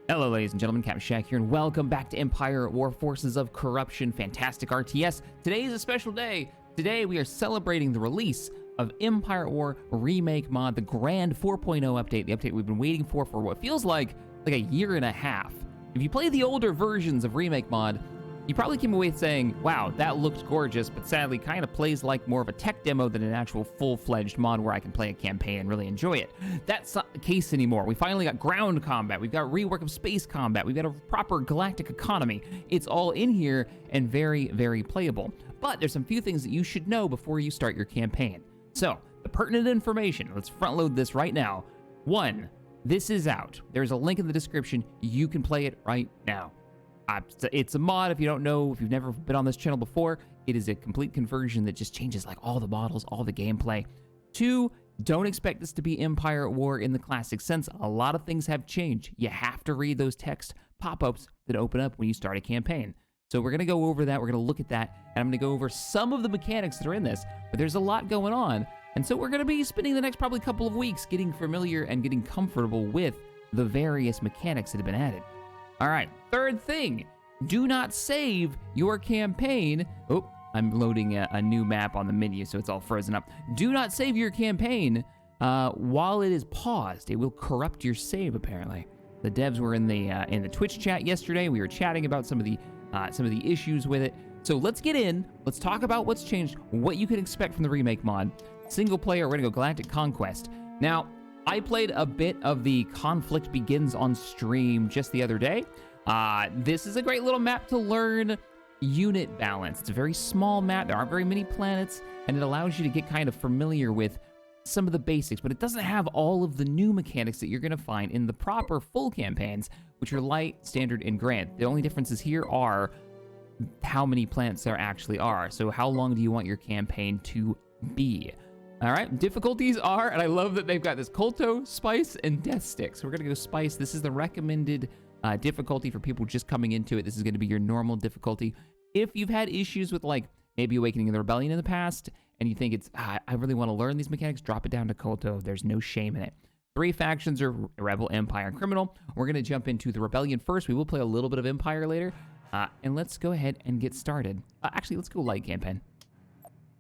Hello, ladies and gentlemen, Captain Shaq here, and welcome back to Empire War Forces of Corruption Fantastic RTS. Today is a special day. Today we are celebrating the release of Empire War Remake Mod, the grand 4.0 update, the update we've been waiting for what feels like a year and a half. If you play the older versions of Remake Mod, you probably came away saying, wow, that looked gorgeous, but sadly kind of plays like more of a tech demo than an actual full-fledged mod where I can play a campaign and really enjoy it. That's not the case anymore. We finally got ground combat, we've got rework of space combat, we've got a proper galactic economy. It's all in here and very, very playable. But there's some few things that you should know before you start your campaign. So, the pertinent information, let's front load this right now. 1, this is out. There's a link in the description. You can play it right now. It's a mod. If you don't know, if you've never been on this channel before, it is a complete conversion that just changes like all the models, all the gameplay. 2, don't expect this to be Empire at War in the classic sense. A lot of things have changed. You have to read those text pop-ups that open up when you start a campaign. So we're going to go over that. We're going to look at that, and I'm going to go over some of the mechanics that are in this, but there's a lot going on. And so we're going to be spending the next probably couple of weeks getting familiar and getting comfortable with the various mechanics that have been added. All right, third thing, do not save your campaign. Oh, I'm loading a new map on the menu, so it's all frozen up. Do not save your campaign while it is paused. It will corrupt your save, apparently. The devs were in the Twitch chat yesterday. We were chatting about some of the issues with it. So let's get in. Let's talk about what's changed, what you can expect from the Remake Mod. Single player, we're gonna go Galactic Conquest. Now, I played a bit of the Conflict Begins on stream just the other day. This is a great little map to learn unit balance. It's a very small map. There aren't very many planets, and it allows you to get kind of familiar with some of the basics, but it doesn't have all of the new mechanics that you're going to find in the proper full campaigns, which are light, standard, and grand. The only differences here are how many planets there actually are. So how long do you want your campaign to be? All right, difficulties are, and I love that they've got this Colto, Spice, and Death Stick. So we're gonna go Spice. This is the recommended difficulty for people just coming into it. This is gonna be your normal difficulty. If you've had issues with like maybe Awakening the Rebellion in the past, and you think it's, I really wanna learn these mechanics, drop it down to Colto. There's no shame in it. 3 factions are Rebel, Empire, and Criminal. We're gonna jump into the Rebellion first. We will play a little bit of Empire later. And let's go ahead and get started. Actually, let's go light campaign.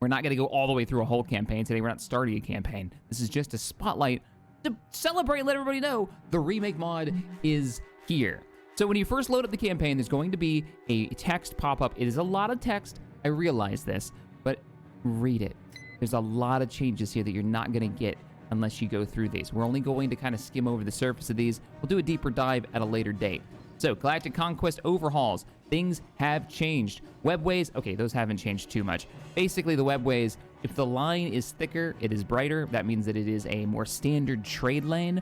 We're not going to go all the way through a whole campaign today. We're not starting a campaign. This is just a spotlight to celebrate and let everybody know the Remake Mod is here. So when you first load up the campaign, there's going to be a text pop-up. It is a lot of text. I realize this, but read it. There's a lot of changes here that you're not going to get unless you go through these. We're only going to kind of skim over the surface of these. We'll do a deeper dive at a later date. So, Galactic Conquest overhauls. Things have changed. Webways, okay, those haven't changed too much. Basically, the webways, if the line is thicker, it is brighter. That means that it is a more standard trade lane.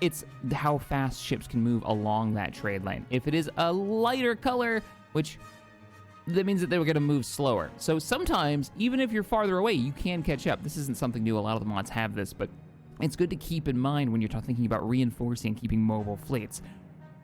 It's how fast ships can move along that trade lane. If it is a lighter color, which that means that they were going to move slower. So sometimes, even if you're farther away, you can catch up. This isn't something new. A lot of the mods have this, but it's good to keep in mind when you're thinking about reinforcing and keeping mobile fleets.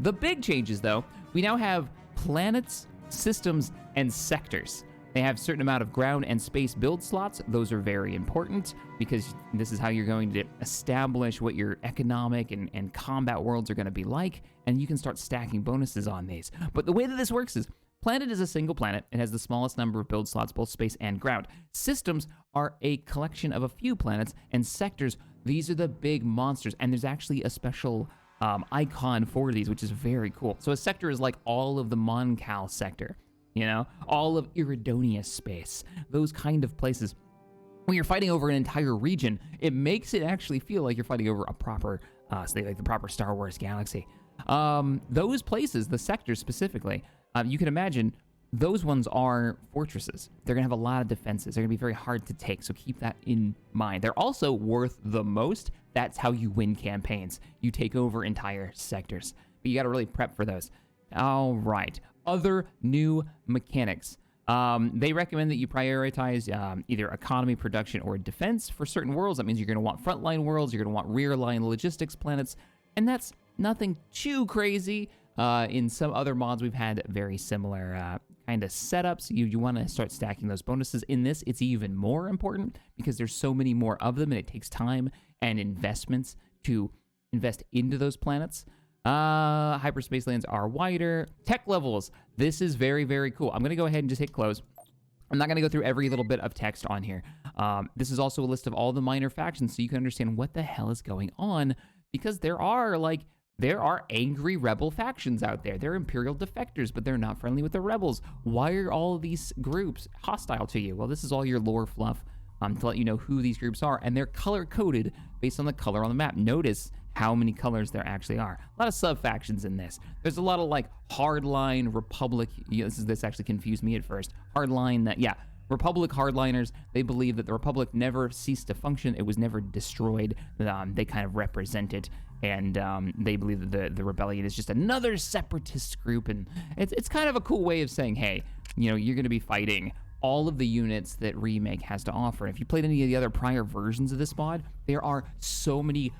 The big changes, though, we now have planets, systems, and sectors. They have a certain amount of ground and space build slots. Those are very important because this is how you're going to establish what your economic and combat worlds are going to be like, and you can start stacking bonuses on these. But the way that this works is, planet is a single planet. It has the smallest number of build slots, both space and ground. Systems are a collection of a few planets, and sectors, these are the big monsters, and there's actually a special icon for these, which is very cool. So a sector is like all of the Moncal sector, you know, all of Iridonia space, those kind of places. When you're fighting over an entire region, it makes it actually feel like you're fighting over a proper, say like the proper Star Wars galaxy. Those places, the sectors specifically, you can imagine those ones are fortresses. They're gonna have a lot of defenses. They're gonna be very hard to take, so keep that in mind. They're also worth the most. That's how you win campaigns. You take over entire sectors, but you gotta really prep for those. All right, other new mechanics. They recommend that you prioritize either economy, production, or defense for certain worlds. That means you're gonna want frontline worlds, you're gonna want rear line logistics planets, and that's nothing too crazy. In some other mods, we've had very similar kind of setups. You want to start stacking those bonuses. In this, it's even more important because there's so many more of them, and it takes time and investments to invest into those planets. Hyperspace lanes are wider. Tech levels. This is very, very cool. I'm going to go ahead and just hit close. I'm not going to go through every little bit of text on here. This is also a list of all the minor factions so you can understand what the hell is going on, because there are angry rebel factions out there. They're Imperial defectors, but they're not friendly with the rebels. Why are all of these groups hostile to you? Well, this is all your lore fluff to let you know who these groups are, and they're color-coded based on the color on the map. Notice how many colors there actually are. A lot of sub-factions in this. There's a lot of like hardline Republic. This actually confused me at first. Hardline, Republic hardliners. They believe that the Republic never ceased to function. It was never destroyed. They kind of represent it, and they believe that the rebellion is just another separatist group. And it's kind of a cool way of saying, hey, you're going to be fighting all of the units that Remake has to offer. And if you played any of the other prior versions of this mod, there are so many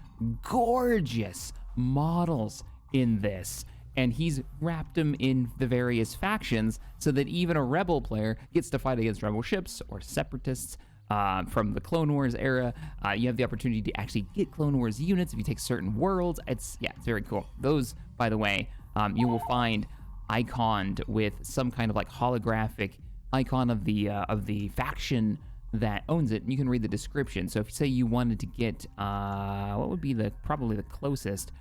gorgeous models in this, and he's wrapped them in the various factions so that even a rebel player gets to fight against rebel ships or separatists from the Clone Wars era. You have the opportunity to actually get Clone Wars units if you take certain worlds. It's very cool. Those, by the way, you will find iconed with some kind of like holographic icon of the faction that owns it, and you can read the description. So if you say you wanted to get what would be probably the closest,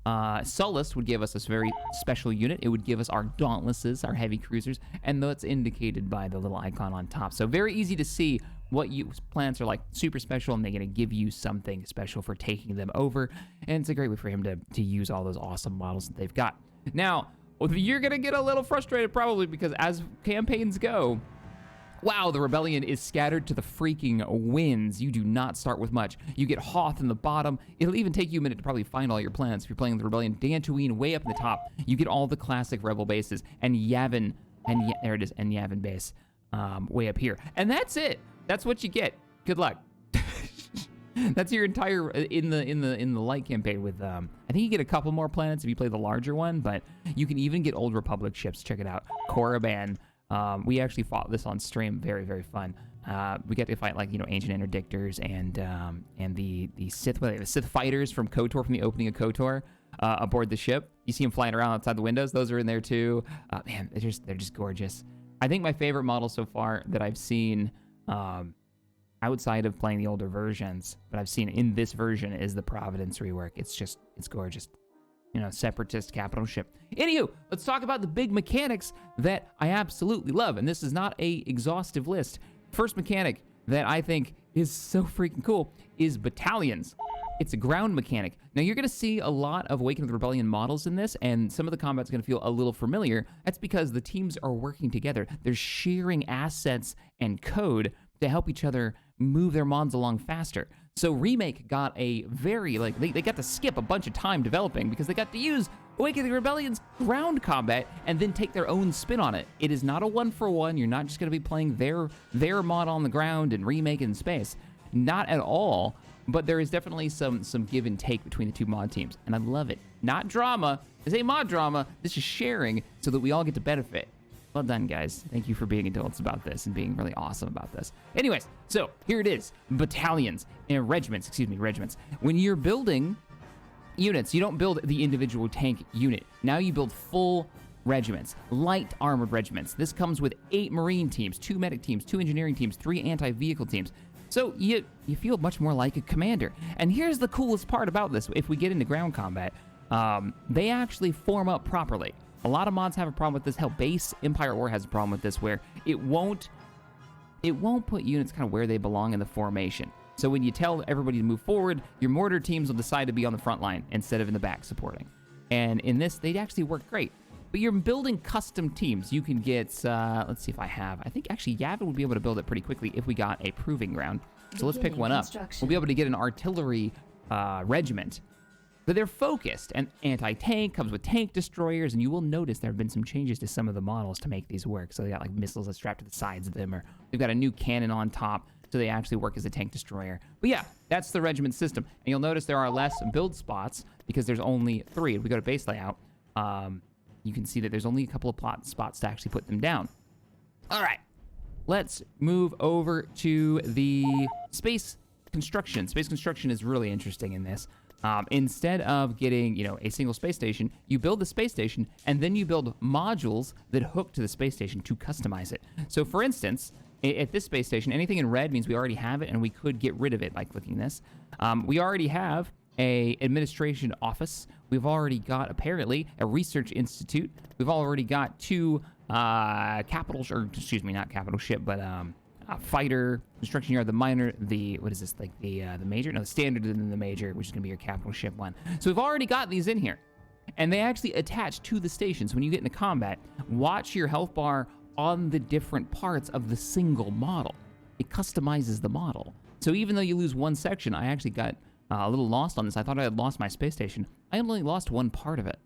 Sullust would give us this very special unit. It would give us our Dauntlesses, our heavy cruisers, and that's indicated by the little icon on top. So very easy to see what planets are like super special, and they're going to give you something special for taking them over. And it's a great way for him to use all those awesome models that they've got. Now, you're going to get a little frustrated probably because as campaigns go, wow, the rebellion is scattered to the freaking winds. You do not start with much. You get Hoth in the bottom. It'll even take you a minute to probably find all your planets if you're playing the rebellion. Dantooine way up in the top. You get all the classic rebel bases, and Yavin, and there it is, and Yavin base way up here. And that's it. That's what you get. Good luck. That's your entire in the light campaign with I think you get a couple more planets if you play the larger one, but you can even get Old Republic ships. Check it out. Korriban. We actually fought this on stream. Very, very fun. We get to fight like ancient interdictors and the Sith fighters from KOTOR, from the opening of KOTOR, aboard the ship. You see them flying around outside the windows. Those are in there too. Man, they're just gorgeous. I think my favorite model so far that I've seen, outside of playing the older versions, but I've seen in this version, is the Providence rework. It's gorgeous. Separatist capital ship. Anywho, let's talk about the big mechanics that I absolutely love. And this is not a exhaustive list. First mechanic that I think is so freaking cool is Battalions. It's a ground mechanic. Now, you're going to see a lot of Awakening of the Rebellion models in this, and some of the combat's going to feel a little familiar. That's because the teams are working together. They're sharing assets and code to help each other move their mods along faster. So Remake got a very, they got to skip a bunch of time developing because they got to use Awakening of the Rebellion's ground combat and then take their own spin on it. It is not a one-for-one. You're not just going to be playing their mod on the ground and Remake in space. Not at all, but there is definitely some give and take between the two mod teams, and I love it. Not drama. This ain't mod drama. This is sharing so that we all get to benefit. Well done, guys. Thank you for being adults about this and being really awesome about this. Anyways, so here it is. Battalions and regiments. When you're building units, you don't build the individual tank unit. Now you build full regiments, light armored regiments. This comes with 8 Marine teams, 2 medic teams, 2 engineering teams, 3 anti-vehicle teams. So you feel much more like a commander. And here's the coolest part about this. If we get into ground combat, they actually form up properly. A lot of mods have a problem with this. Hell, base Empire War has a problem with this, where it won't put units kind of where they belong in the formation. So when you tell everybody to move forward, your mortar teams will decide to be on the front line instead of in the back supporting. And in this, they'd actually work great. But you're building custom teams. You can get, let's see if I think actually Yavin would be able to build it pretty quickly if we got a proving ground. So let's pick one up. We'll be able to get an artillery regiment. But they're focused, and anti-tank comes with tank destroyers, and you will notice there have been some changes to some of the models to make these work. So they got like missiles that strapped to the sides of them, or they've got a new cannon on top, so they actually work as a tank destroyer. But yeah, that's the regiment system. And you'll notice there are less build spots because there's only 3. If we go to base layout, you can see that there's only a couple of plot spots to actually put them down. All right, let's move over to the space construction. Space construction is really interesting in this. Instead of getting, a single space station, you build the space station, and then you build modules that hook to the space station to customize it. So, for instance, at this space station, anything in red means we already have it, and we could get rid of it by clicking this. We already have a administration office. We've already got, apparently, a research institute. We've already got 2 capital, or excuse me, not capital ship, but a fighter, construction yard, the minor, what is this, like the major? No, the standard and then the major, which is going to be your capital ship one. So we've already got these in here. And they actually attach to the stations. When you get into combat, watch your health bar on the different parts of the single model. It customizes the model. So even though you lose one section, I actually got a little lost on this. I thought I had lost my space station. I only lost one part of it,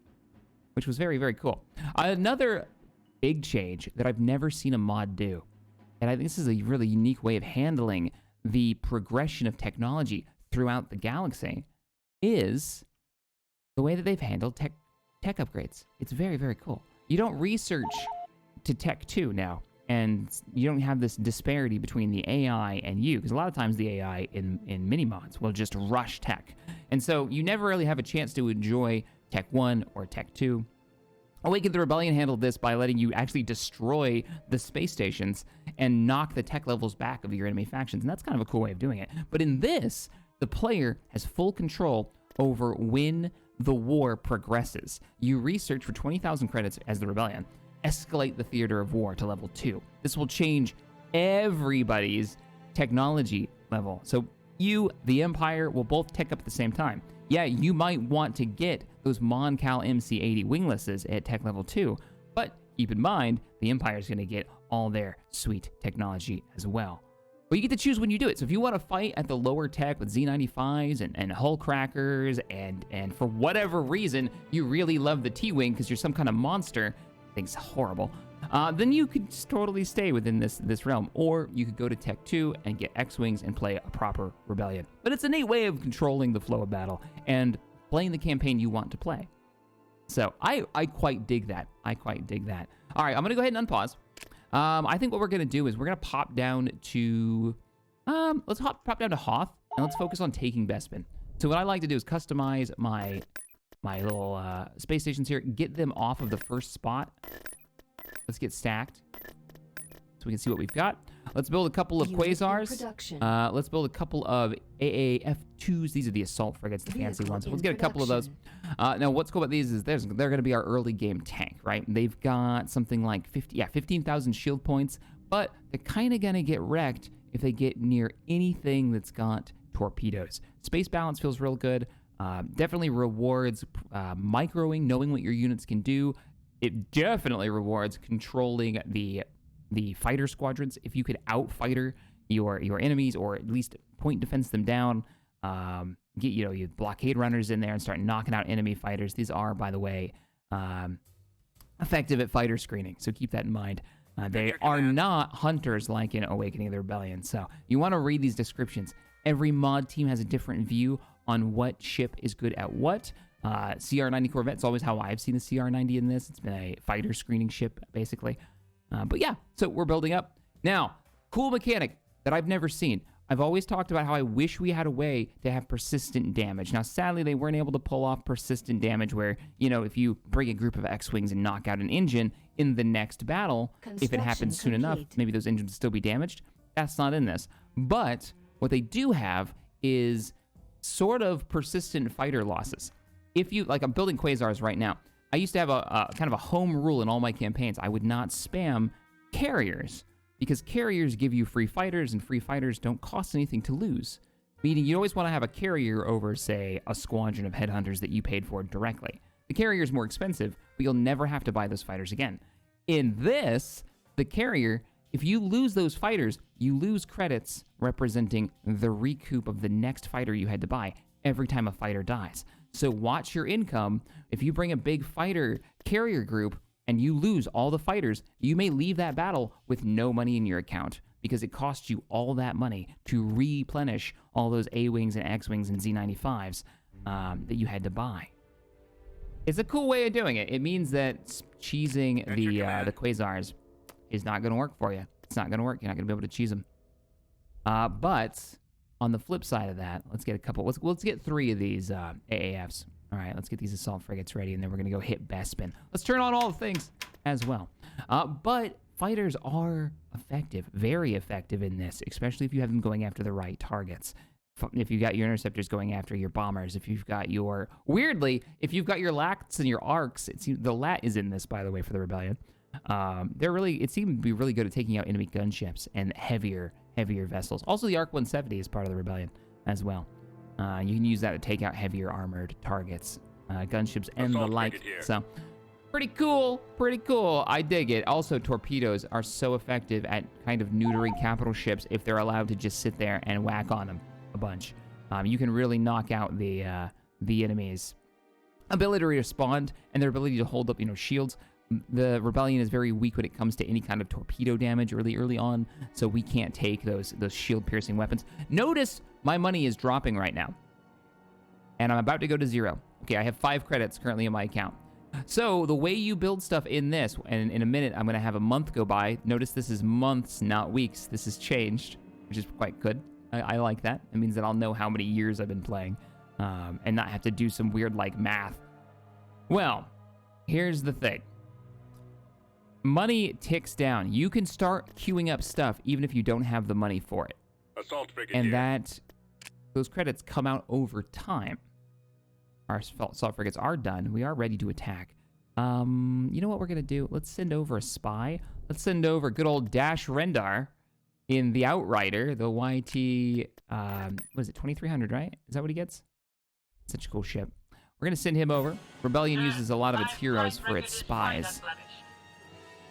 which was very, very cool. Another big change that I've never seen a mod do, and I think this is a really unique way of handling the progression of technology throughout the galaxy, is the way that they've handled tech upgrades. It's very, very cool. You don't research to Tech 2 now, and you don't have this disparity between the AI and you, because a lot of times the AI in mini-mods will just rush tech. And so you never really have a chance to enjoy Tech 1 or Tech 2. Awaken the Rebellion handled this by letting you actually destroy the space stations and knock the tech levels back of your enemy factions, and that's kind of a cool way of doing it. But in this, the player has full control over when the war progresses. You research for 20,000 credits as the Rebellion, escalate the theater of war to level 2. This will change everybody's technology level. So you, the Empire, will both tech up at the same time. Yeah, you might want to get those Mon Cal MC80 winglesses at tech level 2, but keep in mind, the Empire is going to get all their sweet technology as well. But you get to choose when you do it. So if you want to fight at the lower tech with Z95s and hull crackers, and for whatever reason, you really love the T-Wing because you're some kind of monster, thing's horrible, then you could totally stay within this realm. Or you could go to Tech 2 and get X-Wings and play a proper Rebellion. But it's a neat way of controlling the flow of battle and playing the campaign you want to play. So I quite dig that. I quite dig that. All right, I'm going to go ahead and unpause. I think what we're going to do is we're going to pop down to, let's pop down to Hoth, and let's focus on taking Bespin. So what I like to do is customize my little space stations here, get them off of the first spot. Let's get stacked so we can see what we've got. Let's build a couple of Quasars. Let's build a couple of AAF2s. These are the assault frigates, the fancy ones. Let's get a couple of those. Now, what's cool about these is they're going to be our early game tank, right? They've got something like 15,000 shield points, but they're kind of going to get wrecked if they get near anything that's got torpedoes. Space balance feels real good. Definitely rewards microing, knowing what your units can do. It definitely rewards controlling the fighter squadrons. If you could outfighter your enemies, or at least point defense them down, get your blockade runners in there and start knocking out enemy fighters. These are, by the way, effective at fighter screening, so keep that in mind. They are not hunters like in Awakening of the Rebellion, so you want to read these descriptions. Every mod team has a different view on what ship is good at what. CR-90 Corvette's always how I've seen the CR-90 in this. It's been a fighter screening ship, basically. But yeah, so we're building up. Now, cool mechanic that I've never seen. I've always talked about how I wish we had a way to have persistent damage. Now, sadly, they weren't able to pull off persistent damage where, if you bring a group of X-Wings and knock out an engine in the next battle, if it happens soon enough, maybe those engines will still be damaged. That's not in this. But what they do have is sort of persistent fighter losses. If you, like, I'm building Quasars right now. I used to have a kind of a home rule in all my campaigns. I would not spam carriers, because carriers give you free fighters, and free fighters don't cost anything to lose. Meaning you always want to have a carrier over, say, a squadron of headhunters that you paid for directly. The carrier is more expensive, but you'll never have to buy those fighters again. In this, the carrier, if you lose those fighters, you lose credits representing the recoup of the next fighter you had to buy every time a fighter dies. So watch your income. If you bring a big fighter carrier group and you lose all the fighters, you may leave that battle with no money in your account, because it costs you all that money to replenish all those A-Wings and X-Wings and Z95s that you had to buy. It's a cool way of doing it. It means that cheesing the Quasars is not going to work for you. It's not going to work. You're not going to be able to cheese them. But on the flip side of that, let's get a couple. Let's get 3 of these AAFs. All right, let's get these assault frigates ready, and then we're gonna go hit Bespin. Let's turn on all the things as well. But fighters are effective, very effective in this, especially if you have them going after the right targets. If you've got your interceptors going after your bombers, if you've got your, weirdly, if you've got your LATs and your ARCs, the LAT is in this, by the way, for the Rebellion. It seemed to be really good at taking out enemy gunships and heavier vessels. Also, the ARC 170 is part of the Rebellion as well. You can use that to take out heavier armored targets, gunships, and the like. So, pretty cool, pretty cool. I dig it. Also, torpedoes are so effective at kind of neutering capital ships if they're allowed to just sit there and whack on them a bunch. You can really knock out the enemy's ability to respond and their ability to hold up, shields. The Rebellion is very weak when it comes to any kind of torpedo damage really early on, so we can't take those shield-piercing weapons. Notice my money is dropping right now, and I'm about to go to 0. Okay, I have 5 credits currently in my account. So the way you build stuff in this, and in a minute I'm going to have a month go by. Notice this is months, not weeks. This has changed, which is quite good. I like that. It means that I'll know how many years I've been playing, and not have to do some weird, math. Well, here's the thing. Money ticks down. You can start queuing up stuff even if you don't have the money for it. Assault frigate and those credits come out over time. Our assault frigates are done. We are ready to attack. You know what we're going to do? Let's send over a spy. Let's send over good old Dash Rendar in the Outrider, the YT, what is it, 2300, right? Is that what he gets? Such a cool ship. We're going to send him over. Rebellion uses a lot of its heroes for its spies.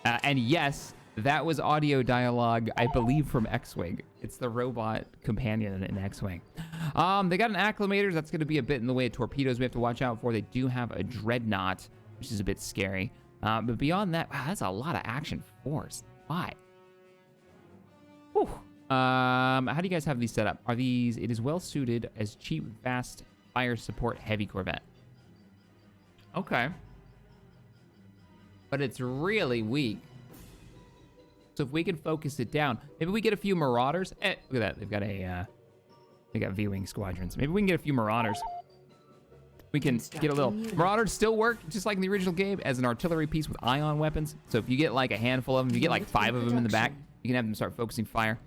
And yes, that was audio dialogue, I believe, from X-Wing. It's the robot companion in X-Wing. They got an acclimator. That's going to be a bit in the way of torpedoes we have to watch out for. They do have a dreadnought, which is a bit scary. But beyond that, wow, that's a lot of action force. Why? Whew. How do you guys have these set up? Are these, it is well suited as cheap, fast, fire support, heavy corvette. Okay. But it's really weak. So if we can focus it down, maybe we get a few Marauders. Look at that, they got V-Wing squadrons. Maybe we can get a few Marauders. We can get a little, Marauders still work just like in the original game as an artillery piece with ion weapons. So if you get a handful of them, you get 5 of them in the back, you can have them start focusing fire.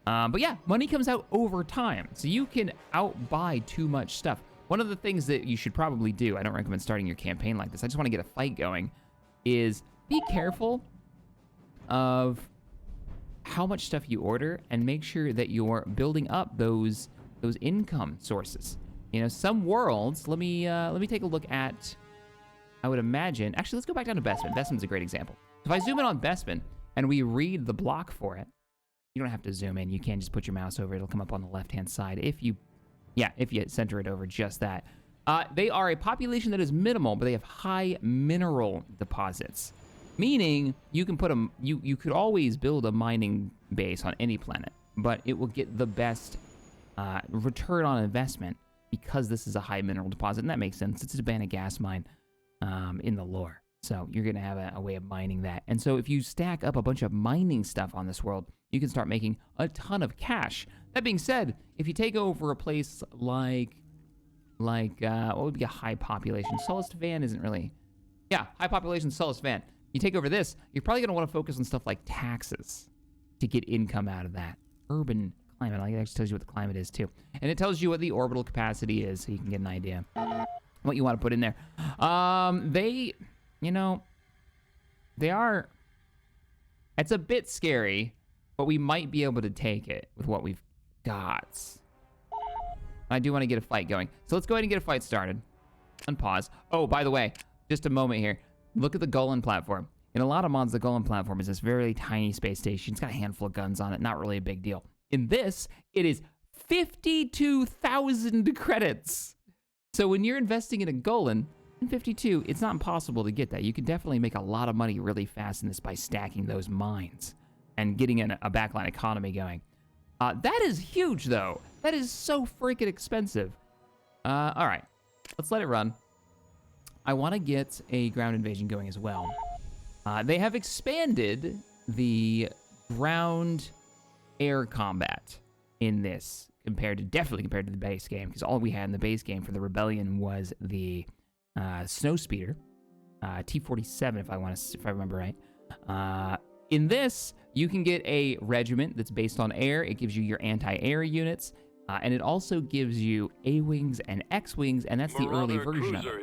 But yeah, money comes out over time. So you can outbuy too much stuff. One of the things that you should probably do, I don't recommend starting your campaign like this, I just want to get a fight going, is be careful of how much stuff you order and make sure that you're building up those income sources. Some worlds, let me take a look at, I would imagine, actually, let's go back down to Bespin. Bespin's a great example. If I zoom in on Bespin and we read the block for it, you don't have to zoom in. You can just put your mouse over it. It'll come up on the left-hand side if you center it over just that. They are a population that is minimal, but they have high mineral deposits. Meaning, you can put you could always build a mining base on any planet, but it will get the best return on investment because this is a high mineral deposit, and that makes sense. It's a abandoned gas mine in the lore, so you're gonna have a way of mining that. And so if you stack up a bunch of mining stuff on this world, you can start making a ton of cash. That being said, if you take over a place like what would be a high population? Sullust Van isn't really, high population Sullust Van. You take over this, you're probably going to want to focus on stuff like taxes to get income out of that. Urban climate, it actually tells you what the climate is too. And it tells you what the orbital capacity is, so you can get an idea what you want to put in there. They are, it's a bit scary, but we might be able to take it with what we've got. I do want to get a fight going. So let's go ahead and get a fight started. Unpause. Oh, by the way, just a moment here. Look at the Golan Platform. In a lot of mods, the Golan Platform is this very tiny space station. It's got a handful of guns on it. Not really a big deal. In this, it is 52,000 credits. So when you're investing in a Golan, in 52, it's not impossible to get that. You can definitely make a lot of money really fast in this by stacking those mines and getting a backline economy going. That is huge, though. That is so freaking expensive. All right, let's let it run. I want to get a ground invasion going as well. They have expanded the ground-air combat in this definitely compared to the base game, because all we had in the base game for the Rebellion was the Snowspeeder, T-47 if I remember right. In this, you can get a regiment that's based on air. It gives you your anti-air units, and it also gives you A-wings and X-wings, and that's the early version of it.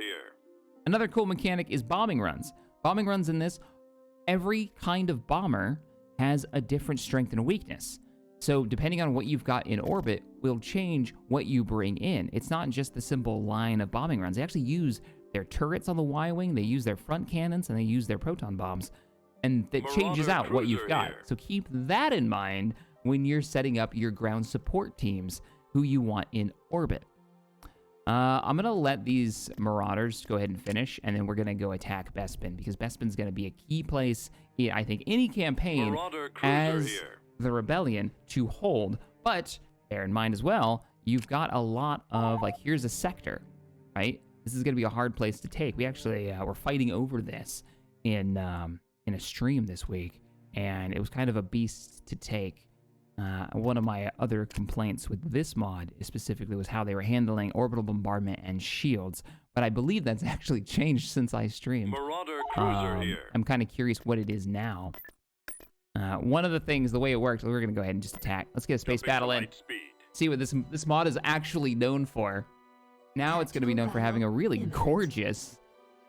Another cool mechanic is bombing runs. Bombing runs in this, every kind of bomber has a different strength and weakness. So depending on what you've got in orbit will change what you bring in. It's not just the simple line of bombing runs. They actually use their turrets on the Y-wing, they use their front cannons, and they use their proton bombs. And that changes out what you've got. So keep that in mind when you're setting up your ground support teams who you want in orbit. I'm going to let these Marauders go ahead and finish, and then we're going to go attack Bespin, because Bespin's going to be a key place in, I think, any campaign as the Rebellion to hold. But bear in mind as well, you've got a lot of, like, here's a sector, right? This is going to be a hard place to take. We actually were fighting over this in a stream this week, and it was kind of a beast to take. One of my other complaints with this mod specifically was how they were handling orbital bombardment and shields, but I believe that's actually changed since I streamed. Marauder cruiser here. I'm kind of curious what it is now. One of the things, the way it works, we're going to go ahead and just attack. Let's get a space battle in. See what this mod is actually known for. Now it's going to be known for having a really gorgeous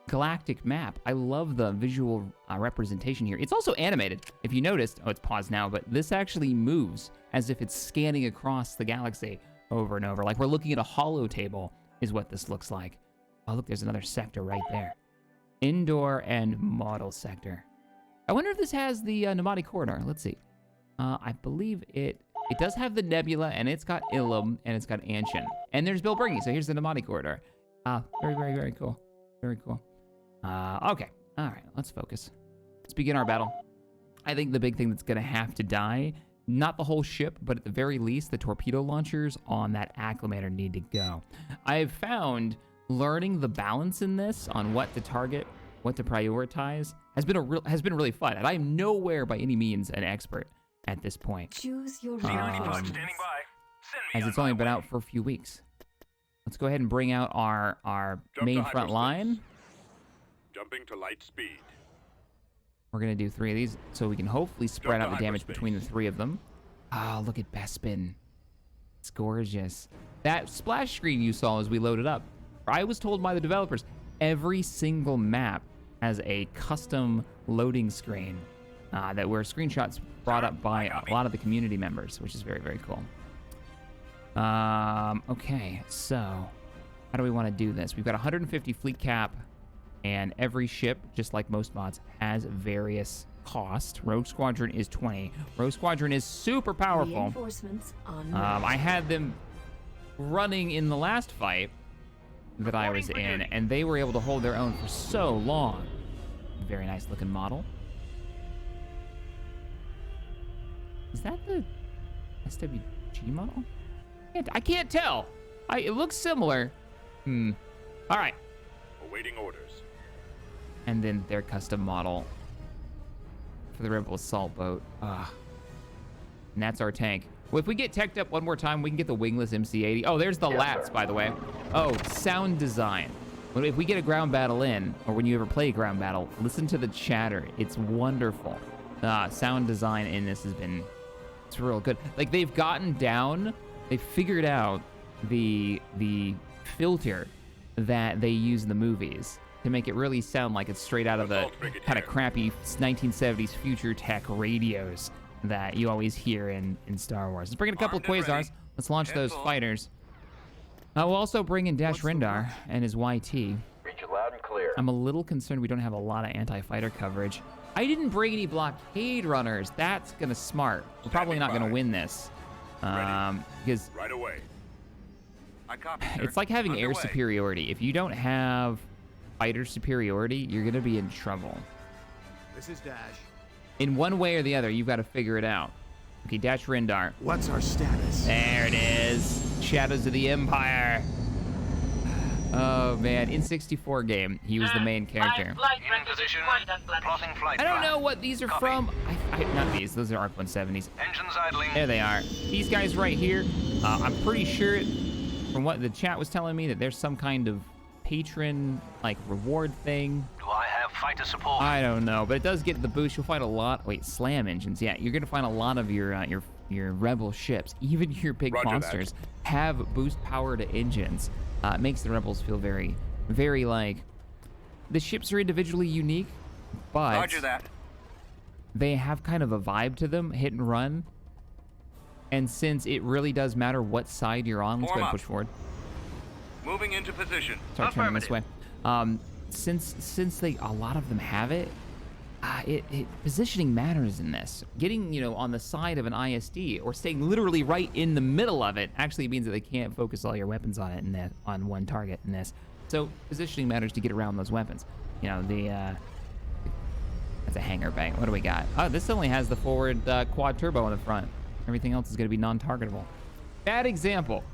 galactic map. I love the visual representation here. It's also animated. If you noticed, oh, it's paused now, but this actually moves as if it's scanning across the galaxy over and over. Like we're looking at a holo table is what this looks like. Oh, look, there's another sector right there. Indoor and model sector. I wonder if this has the Namadi corridor. Let's see. I believe it does have the Nebula, and it's got Ilum, and it's got Anshin. And there's Bilbringi, so here's the Namadi corridor. Very, very, very cool. Very cool. Okay. All right, let's focus. Let's begin our battle. I think the big thing that's going to have to die, not the whole ship, but at the very least, the torpedo launchers on that acclimator need to go. I've found learning the balance in this on what to target, what to prioritize, has been really fun. And I'm nowhere by any means an expert at this point. Choose your as it's only been out for a few weeks. Let's go ahead and bring out our main front line. Jumping to light speed. We're going to do 3 of these so we can hopefully spread out the damage between the 3 of them. Oh, look at Bespin. It's gorgeous. That splash screen you saw as we loaded up, I was told by the developers, every single map has a custom loading screen that were screenshots brought up by a lot of the community members, which is very, very cool. Okay, so how do we want to do this? We've got 150 fleet cap, and every ship, just like most mods, has various cost. Rogue Squadron is 20. Rogue Squadron is super powerful. Reinforcements on I had them running in the last fight that I was in, and they were able to hold their own for so long. Very nice looking model. Is that the SWG model? I can't tell. It looks similar. All right. Awaiting orders. And then their custom model for the Rebel Assault Boat. And that's our tank. Well, if we get teched up one more time, we can get the wingless MC-80. Oh, there's the lats, by the way. Oh, sound design. If we get a ground battle in, or when you ever play a ground battle, listen to the chatter. It's wonderful. Sound design in this it's real good. Like, they've gotten down, they figured out the filter that they use in the movies to make it really sound like it's straight out of the kind of crappy 1970s future tech radios that you always hear in Star Wars. Let's bring in a couple of Quasars. Let's launch those fighters. We'll also bring in Dash Rendar and his YT. Reach it loud and clear. I'm a little concerned we don't have a lot of anti-fighter coverage. I didn't bring any blockade runners. That's gonna smart. We're probably not gonna win this. Because right away. I copy, sir. It's like having air superiority. If you don't have fighter superiority, you're gonna be in trouble. This is Dash. In one way or the other, you've got to figure it out. Okay, Dash Rendar. What's our status? There it is. Shadows of the Empire. Oh man, in 64 game, he was the main character. In position. Plotting flight I don't plan. know what these are Copy. from. Not these. Those are ARC-170s. Engines idling. There they are. These guys right here. I'm pretty sure, from what the chat was telling me, that there's some kind of patron like reward thing. Do I have fighter support? I don't know, but it does get the boost. You'll find a lot. Wait, slam engines. Yeah, you're gonna find a lot of your rebel ships, even your big Roger monsters, have boost powered engines. It makes the rebels feel very, very like the ships are individually unique, but Roger that. they have kind of a vibe to them, hit and run. And since it really does matter what side you're on, let's go Form ahead and up. push forward. Moving into position. Start turning this way. Since a lot of them have it, positioning matters in this. Getting on the side of an ISD or staying literally right in the middle of it actually means that they can't focus all your weapons on it on one target in this. So positioning matters to get around those weapons. That's a hanger bang. What do we got? Oh, this only has the forward quad turbo on the front. Everything else is going to be non-targetable. Bad example.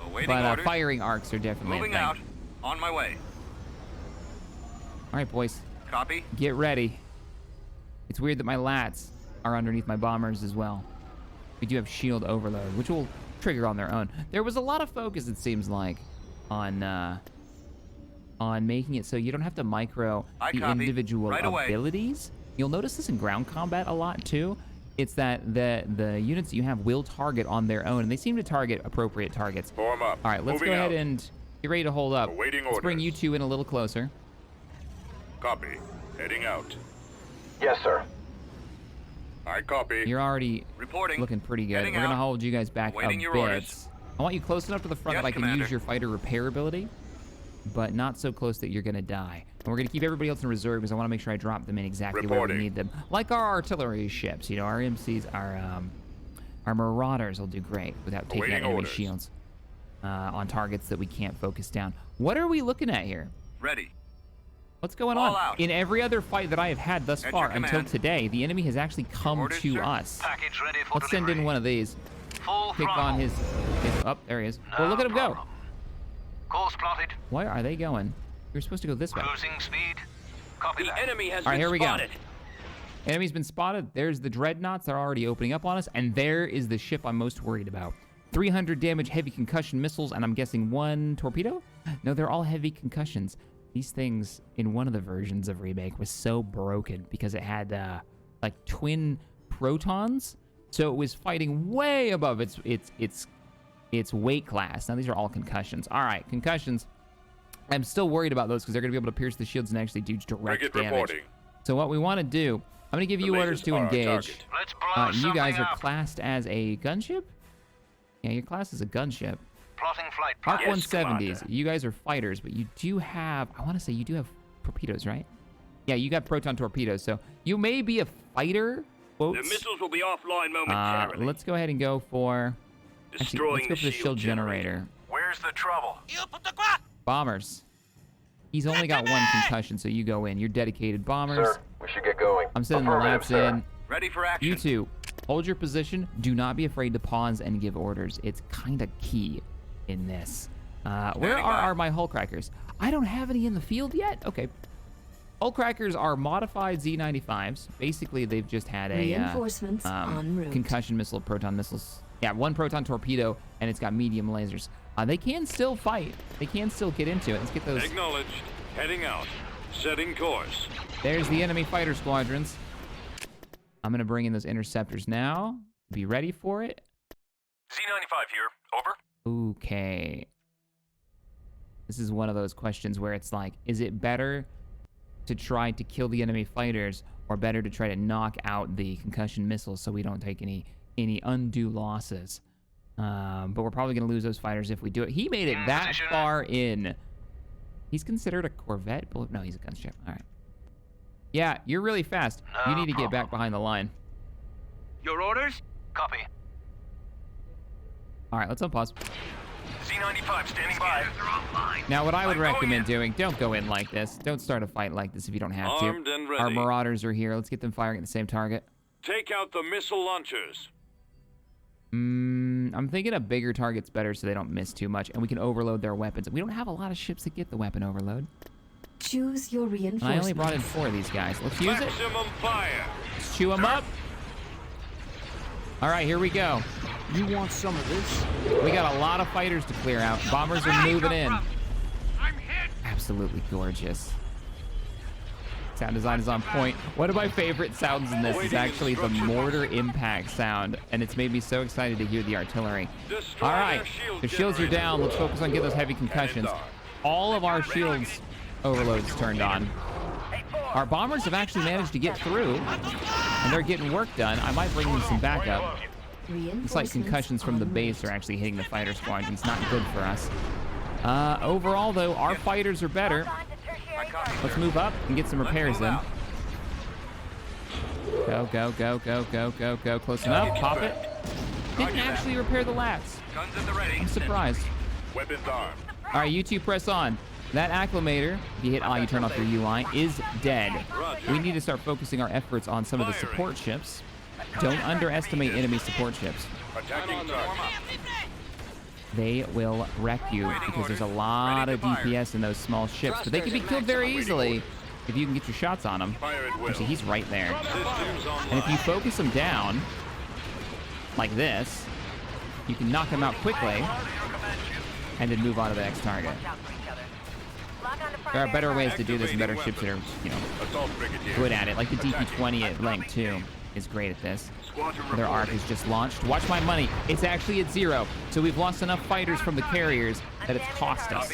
Awaiting But orders. firing arcs are definitely Moving a thing. out. On my way. All right, boys. Copy. Get ready. It's weird that my lats are underneath my bombers as well. We do have shield overload, which will trigger on their own. There was a lot of focus, it seems like, on making it so you don't have to micro I the copy. individual Right away. abilities. You'll notice this in ground combat a lot too. It's that the units that you have will target on their own, and they seem to target appropriate targets. Form up. All right, let's Moving go ahead out. and get ready to hold up. Awaiting Let's bring orders. you two in a little closer. Copy. Heading out. Yes, sir. I copy. You're already Reporting. looking pretty good. Heading We're gonna out. hold you guys back Awaiting a your bit. orders. I want you close enough to the front Yes, that I can Commander. use your fighter repair ability, but not so close that you're gonna die. And we're gonna keep everybody else in reserve because I want to make sure I drop them in exactly where we Reporting. need them. Like our artillery ships, our MCs, our marauders will do great without taking out Awaiting enemy orders. shields on targets that we can't focus down. What are we looking at here? Ready. What's going All on? out. In every other fight that I have had thus At far your until command. today, the enemy has actually come Orders, to sir. us. Package ready for Let's send in delivery. one of these. Full Kick throttle. on his oh, there he is. No Well, look at him go. problem. Course plotted. Why are they going? You're supposed to go this way. Cruising speed. Copy that. enemy has All right, here we go. Enemy's been spotted. There's the dreadnoughts. They're already opening up on us. And there is the ship I'm most worried about. 300 damage heavy concussion missiles, and I'm guessing 1 torpedo? No, they're all heavy concussions. These things, in one of the versions of Remake, was so broken because it had, like, twin protons. So it was fighting way above its weight class. Now, these are all concussions. All right, concussions. I'm still worried about those because they're going to be able to pierce the shields and actually do direct Frigate damage. reporting. So what we want to do, I'm going to give The you orders lasers to are our engage. target. Let's blow You guys something are up. classed as a gunship? Yeah, your class is a gunship. Plotting flight plan. Arc Yes, 170s. Commander. You guys are fighters, but you do have, I want to say you do have torpedoes, right? Yeah, you got proton torpedoes, so you may be a fighter. The Quotes. missiles will be offline momentarily. Let's go ahead and go for, actually, Destroying let's go for the shield generator. Where's the trouble? Bombers. He's only got 1 concussion, so you go in. You're dedicated bombers. we should get going. I'm sending the laps in. Ready for action. You two, hold your position. Do not be afraid to pause and give orders. It's kind of key in this. Where Standing by. are my hull crackers? I don't have any in the field yet? Okay. Hull crackers are modified Z95s. Basically, they've just had a Reinforcements en route. concussion missile, proton missiles. Yeah, 1 proton torpedo, and it's got medium lasers. They can still fight. They can still get into it. Let's get those. Acknowledged. Heading out. Setting course. There's the enemy fighter squadrons. I'm going to bring in those interceptors now. Be ready for it. Z95 here. Over. Okay. This is one of those questions where it's like, is it better to try to kill the enemy fighters or better to try to knock out the concussion missiles so we don't take any undue losses? But we're probably going to lose those fighters if we do it. He made it In that position. far in. He's considered a corvette? No, he's a gunship. All right. Yeah, you're really fast. You No need to get back problem. behind the line. Your orders? Copy. All right, let's unpause. Z95 standing by. Now, what I would I'm going recommend in. doing, don't go in like this. Don't start a fight like this if you don't have Armed to. and Our ready. marauders are here. Let's get them firing at the same target. Take out the missile launchers. I'm thinking a bigger target's better so they don't miss too much, and we can overload their weapons. We don't have a lot of ships that get the weapon overload. Choose your And reinforcements. I only brought in 4 of these guys. Let's use it. Maximum fire. Let's chew them up. All right, here we go. You want some of this? We got a lot of fighters to clear out. Bombers are moving in. Absolutely gorgeous. Sound design is on point. One of my favorite sounds in this is actually the mortar impact sound, and it's made me so excited to hear the artillery. All right, the shields are down. Let's focus on getting those heavy concussions. All of our shields overloads turned on. Our bombers have actually managed to get through, and they're getting work done. I might bring them some backup. It's like concussions from the base are actually hitting the fighter squadrons. Not good for us. Overall, though, our fighters are better. Let's move up and get some repairs in. Go, go, go, go, go, go, go. Close enough. Pop it. Didn't actually repair the lats. I'm surprised. Weapons armed. All right, you two press on. That acclimator, if you hit I, you turn off your UI, is dead. We need to start focusing our efforts on some of the support ships. Don't underestimate enemy support ships. Attacking target. They will wreck you because there's a lot of DPS in those small ships, but they can be killed very easily if you can get your shots on them. Fire at will. Actually, he's right there. Systems online. And if you focus him down, like this, you can knock him out quickly and then move on to the next target. There are better ways to do this and better ships that are, you know, Assault brigadier. good at it. Like the DP-20 at Link 2 is great at this. Their arc is just launched. Watch my money. It's actually at 0. So we've lost enough fighters from the carriers that it's cost us.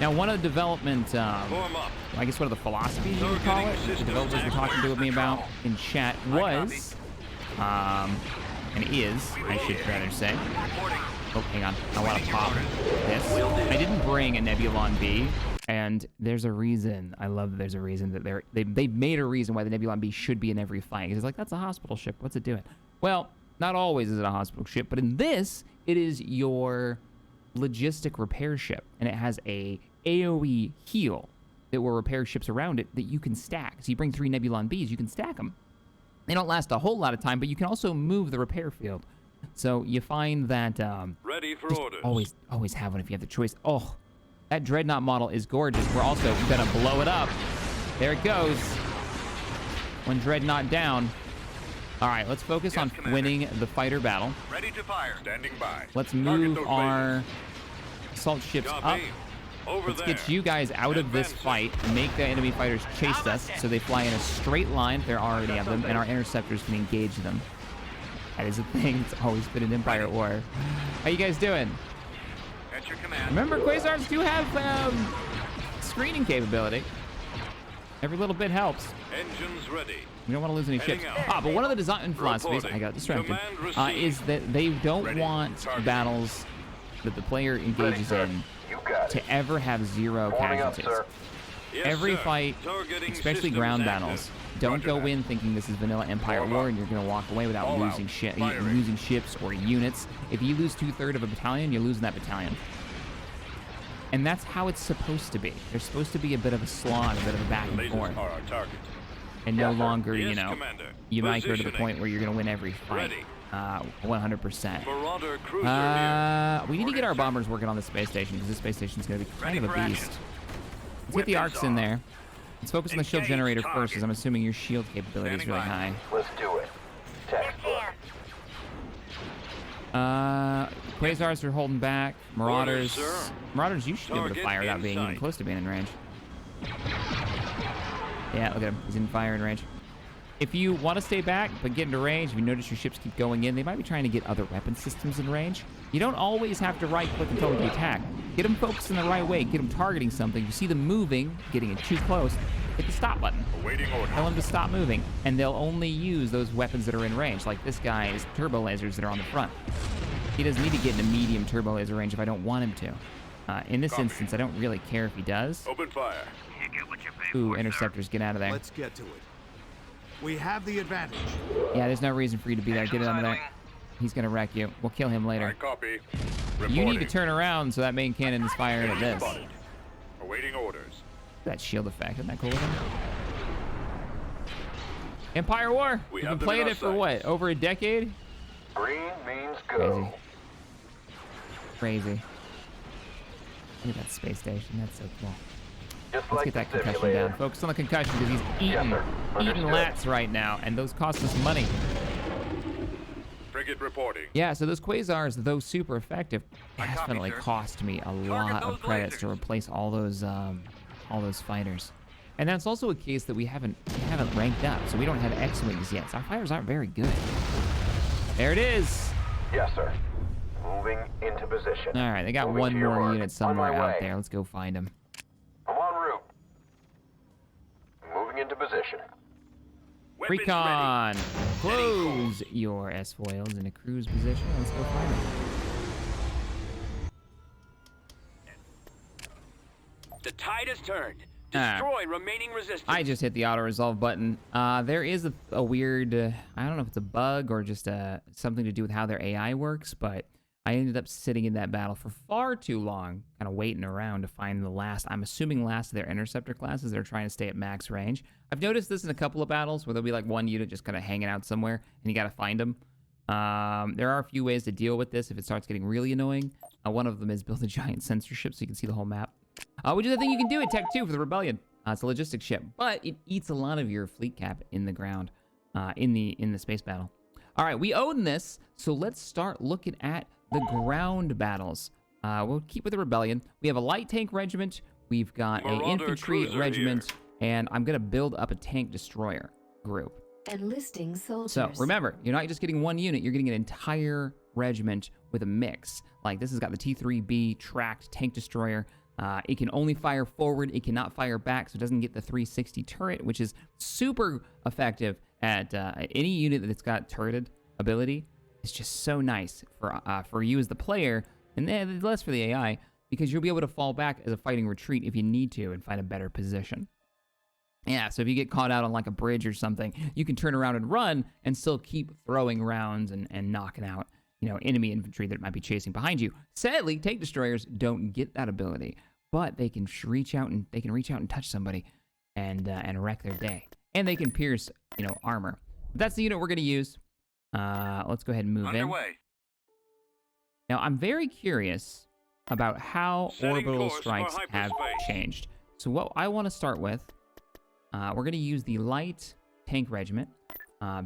Now, one of the development, Form up. I guess one of the philosophies you would call it, the developers were talking to me about in chat was, and is, I should rather say. Oh, hang on. I want to pop this. I didn't bring a Nebulon B. And there's a reason. I love that there's a reason that they made a reason why the Nebulon B should be in every fight. It's like, that's a hospital ship. What's it doing? Well, not always is it a hospital ship, but in this, it is your logistic repair ship, and it has a AoE heal that will repair ships around it that you can stack. So you bring 3 Nebulon Bs, you can stack them. They don't last a whole lot of time, but you can also move the repair field. So you find that Ready for just orders. always have one if you have the choice. Oh. That Dreadnought model is gorgeous. We're also gonna blow it up. There it goes. One Dreadnought down. All right, let's focus on winning the fighter battle. Ready to fire. Standing by. Let's Target move those our assault ships Copy. up. Over Let's there. get you guys out of this fight. Make the enemy fighters chase us so they fly in a straight line. There are already of them, and our interceptors can engage them. That is a thing. It's always been an Empire at War. How you guys doing? At your command. Remember, Quasars do have screening capability. Every little bit helps. Engines ready. We don't want to lose any ships. But one of the design philosophies, I got distracted, is that they don't want battles that the player engages in to ever have 0 casualties. Yes, Every sir. fight, Targeting especially systems ground active. battles, don't Roger go that. in thinking this is vanilla Empire Form War up. and you're going to walk away without All losing out. Firing. losing ships or units. If you lose 2/3 of a battalion, you're losing that battalion. And that's how it's supposed to be. There's supposed to be a bit of a slog, a bit of a back and Lasers forth, are our target. and no longer, Yes, you know, Commander. you might go to the Positioning. point where you're going to win every fight. Ready. 100%. Marauder cruiser here. We need to get our bombers working on the space station because this space station is going to be kind of a Ready for beast. action. Let's get the Weapons arcs in on. there. Let's focus on the shield Engage generator target. first, because I'm assuming your shield capability is Standing really by. high. Let's do it. Textbook. Quasars are holding back. Marauders. Orders, sir. Marauders, you should be able to Target fire without in being even sight. close to being in range. Yeah, look at him. He's in fire in range. If you want to stay back but get into range, if you notice your ships keep going in, they might be trying to get other weapon systems in range. You don't always have to right-click and tell them to attack. Get them focused in the right way. Get them targeting something. You see them moving, getting it too close, hit the stop button. Awaiting order. Tell them to stop moving, and they'll only use those weapons that are in range, like this guy's turbo lasers that are on the front. He doesn't need to get into medium turbo laser range if I don't want him to. In this Copy. instance, I don't really care if he does. Open fire. You get what you pay Ooh, for, interceptors, get out of there. Let's get to it. We have the advantage. Yeah, there's no reason for you to be there. Get it under there. He's gonna wreck you. We'll kill him I later. copy. You need to Reporting. turn around so that main cannon is firing at this. Spotted. Awaiting orders. That shield effect, isn't that cool looking? Empire War. We We've have been them in playing our it for sights. what? Over a decade? Green means go. Crazy. Look at that space station. That's so cool. Just Let's like get that the concussion simulator. down. Focus on the concussion because he's eating sir. Understood. lats right now, and those cost us money. Frigate reporting. Yeah, so those quasars, though super effective, definitely cost me a lot of credits to replace all those fighters. And that's also a case that we haven't ranked up, so we don't have X-wings yet. So our fighters aren't very good. There it is. Yes, sir. Moving into position. All right, they got Moving one to your more work. unit somewhere On my out way. there. Let's go find him. I'm en route. Moving into position. Weapons Recon, close your S-foils in a cruise position. Let's go find him. The tide has turned. Ah. Destroy remaining resistance. I just hit the auto-resolve button. There is a weird, I don't know if it's a bug or just something to do with how their AI works, but I ended up sitting in that battle for far too long, kind of waiting around to find the last, I'm assuming last of their interceptor classes that are trying to stay at max range. I've noticed this in a couple of battles where there'll be like one unit just kind of hanging out somewhere and you got to find them. There are a few ways to deal with this if it starts getting really annoying. One of them is build a giant censorship so you can see the whole map. Which is a thing you can do at Tech 2 for the Rebellion. It's a logistics ship, but it eats a lot of your fleet cap in the ground, in the space battle. All right, we own this, so let's start looking at the ground battles. We'll keep with the Rebellion. We have a light tank regiment. We've got an Marauder infantry cruiser regiment, here. and I'm gonna build up a tank destroyer group. Enlisting soldiers. So remember, you're not just getting one unit, you're getting an entire regiment with a mix. Like this has got the T3B tracked tank destroyer. It can only fire forward, it cannot fire back, so it doesn't get the 360 turret, which is super effective at any unit that's got turreted ability. It's just so nice for you as the player, and then less for the AI, because you'll be able to fall back as a fighting retreat if you need to and find a better position. Yeah, so if you get caught out on like a bridge or something, you can turn around and run and still keep throwing rounds and knocking out, you know, enemy infantry that might be chasing behind you. Sadly, tank destroyers don't get that ability, but they can reach out and touch somebody and wreck their day. And they can pierce, you know, armor. But that's the unit we're going to use. Let's go ahead and move in. Underway. Now, I'm very curious about how Setting orbital course for strikes have hyperspace. changed. So what I want to start with, we're going to use the light tank regiment,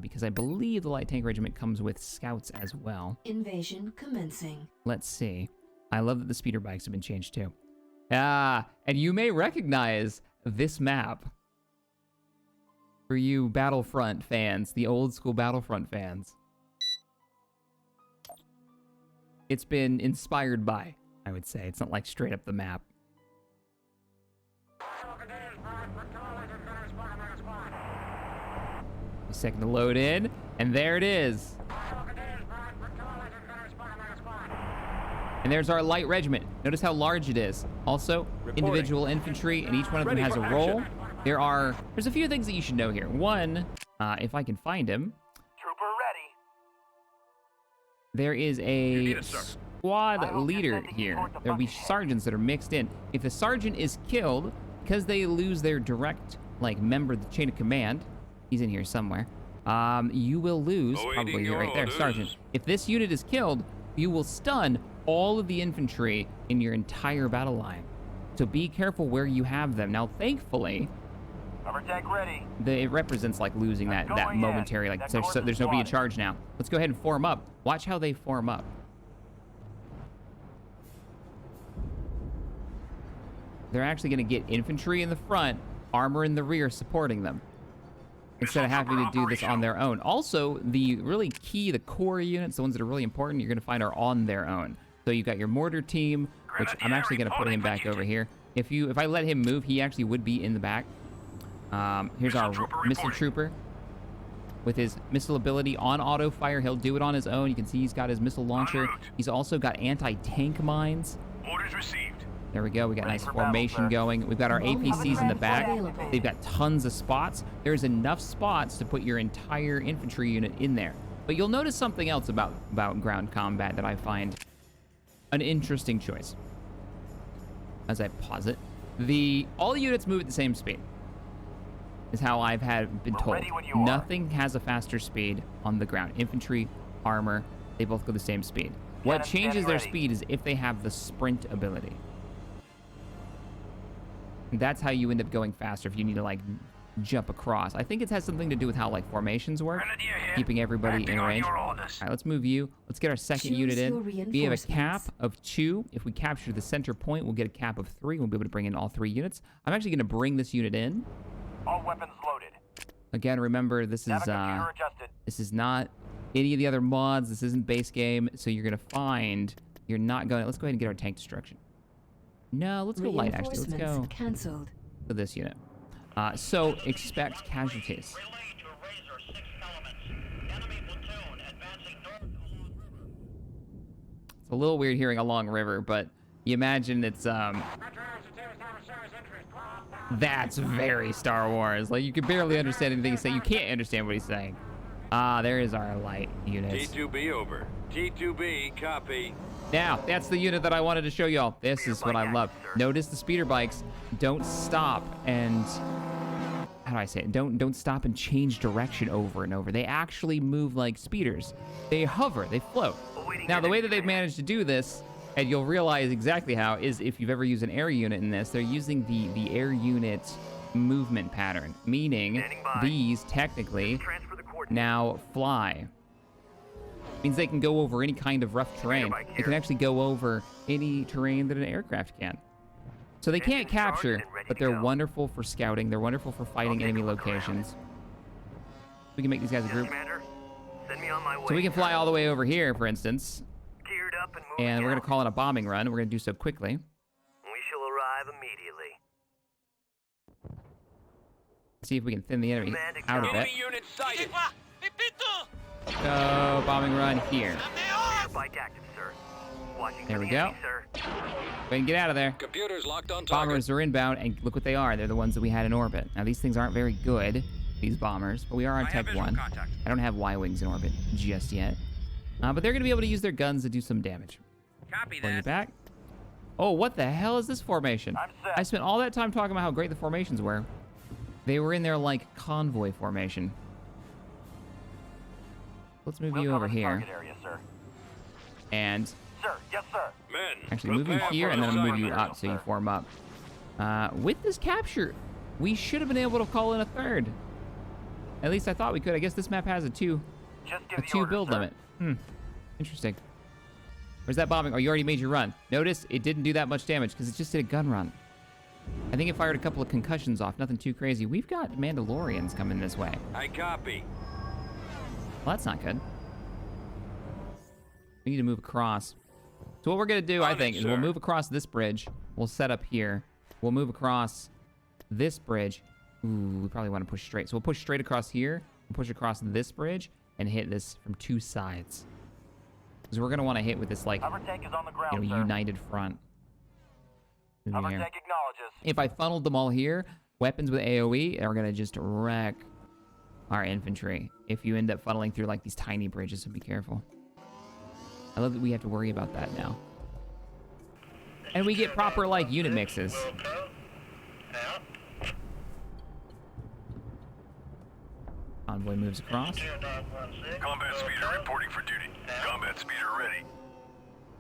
because I believe the light tank regiment comes with scouts as well. Invasion commencing. Let's see. I love that the speeder bikes have been changed too. And you may recognize this map. For you Battlefront fans, the old school Battlefront fans. It's been inspired by, I would say. It's not like straight up the map. A second to load in, and there it is. And there's our light regiment. Notice how large it is. Also, individual infantry, and each one of them Ready has a for role. action. There's a few things that you should know here. One, if I can find him, Trooper ready. there is You a need it, sir. squad leader here. There'll be sergeants that are mixed in. If the sergeant is killed, because they lose their direct, like, member of the chain of command, he's in here somewhere, you will lose, Awaiting probably your right there, orders. sergeant. If this unit is killed, you will stun all of the infantry in your entire battle line. So be careful where you have them. Now, thankfully, Cover tank ready. it represents like losing that Going in. momentary, like That there's nobody in squad. charge now. Let's go ahead and form up. Watch how they form up. They're actually going to get infantry in the front, armor in the rear supporting them, instead of having to do this on their own. Also, the really key, the core units, the ones that are really important, you're going to find are on their own. So you've got your mortar team, which I'm actually going to put him back over here. If I let him move, he actually would be in the back. Here's our missile trooper with his missile ability on auto fire. He'll do it on his own. You can see he's got his missile launcher. He's also got anti-tank mines. Orders received. There we go. We got Ready nice for battle, formation sir. going. We've got our APCs in the back. Available. They've got tons of spots. There's enough spots to put your entire infantry unit in there. But you'll notice something else about ground combat that I find an interesting choice. As I pause it, all units move at the same speed. Is how I've been told. ready when you are. Nothing has a faster speed on the ground. Infantry, armor, They both go the same speed. What Cannon changes their ready. speed is if they have the sprint ability. That's how you end up going faster if you need to like jump across. I think it has something to do with how like formations work, Grenadier here. keeping everybody Acting in on range. your All orders. right, let's move you. Let's get our second Choose unit your in. We have a cap reinforcements. of 2. If we capture the center point, we'll get a cap of 3. We'll be able to bring in all 3 units. I'm actually going to bring this unit in. All weapons loaded. Again, remember this is Data computer adjusted. this is not any of the other mods. This isn't base game, so you're gonna find you're not going. Let's go ahead and get our tank destruction. No, let's go light actually. Let's go Cancelled. to this unit. So expect casualties. It's a little weird hearing along river, but you imagine it's that's very Star Wars. Like you can barely understand anything he's saying. You can't understand what he's saying. There is our light units. T2B over. T2B, copy. Now, that's the unit that I wanted to show y'all. This is what I love. Notice the speeder bikes don't stop and how do I say it? Don't stop and change direction over and over. They actually move like speeders. They hover, they float. Now, the way that they've managed to do this, and you'll realize exactly how, is if you've ever used an air unit in this, they're using the air unit movement pattern, meaning these technically Transfer the coordinates. now fly. Means they can go over any kind of rough terrain. They can actually go over any terrain that an aircraft can. So they can't capture, but they're wonderful for scouting. They're wonderful for fighting enemy locations. We can make these guys a group. Commander, send me on my way. So we can fly all the way over here, for instance, Geared up and moving and we're going out. to call it a bombing run. We're going to do so quickly. We shall arrive immediately. See if we can thin the enemy Command out a bit. Enemy unit sighted. Go bombing run here. Bike active, sir. Watching There for we the go. enemy, sir. Go ahead and get out of there. Computers locked on target. Bombers are inbound, and look what they are. They're the ones that we had in orbit. Now, these things aren't very good, these bombers, but we are on I have Tech visual 1. contact. I don't have Y-Wings in orbit just yet. But they're going to be able to use their guns to do some damage. Copy Pull you that. back. Oh, what the hell is this formation? I'm set. I spent all that time talking about how great the formations were. They were in their, like, convoy formation. Let's move We'll you cover over the here. target area, sir. And Sir, yes, sir. Men, actually move you here, and then I'm going to move you up so you form up. With this capture, we should have been able to call in a third. At least I thought we could. I guess this map has a 2 Just give the 2 order, build sir. limit. Interesting. Where's that bombing? Oh, you already made your run. Notice it didn't do that much damage because it just did a gun run. I think it fired a couple of concussions off. Nothing too crazy. We've got Mandalorians coming this way. I copy. Well, that's not good. We need to move across. So what we're going to do, I On it, think, is we'll sir. move across this bridge. We'll set up here. We'll move across this bridge. Ooh, we probably want to push straight. So we'll push straight across here. We'll push across this bridge and hit this from 2 sides. Because we're going to want to hit with this, like, Hover tank is on the ground, sir. united front. Through Hover here. tank acknowledges. If I funneled them all here, weapons with AoE are going to just wreck our infantry. If you end up funneling through, like, these tiny bridges, so be careful. I love that we have to worry about that now. And we get proper, like, unit mixes. Convoy moves across. Combat speeder reporting for duty. Combat speeder ready.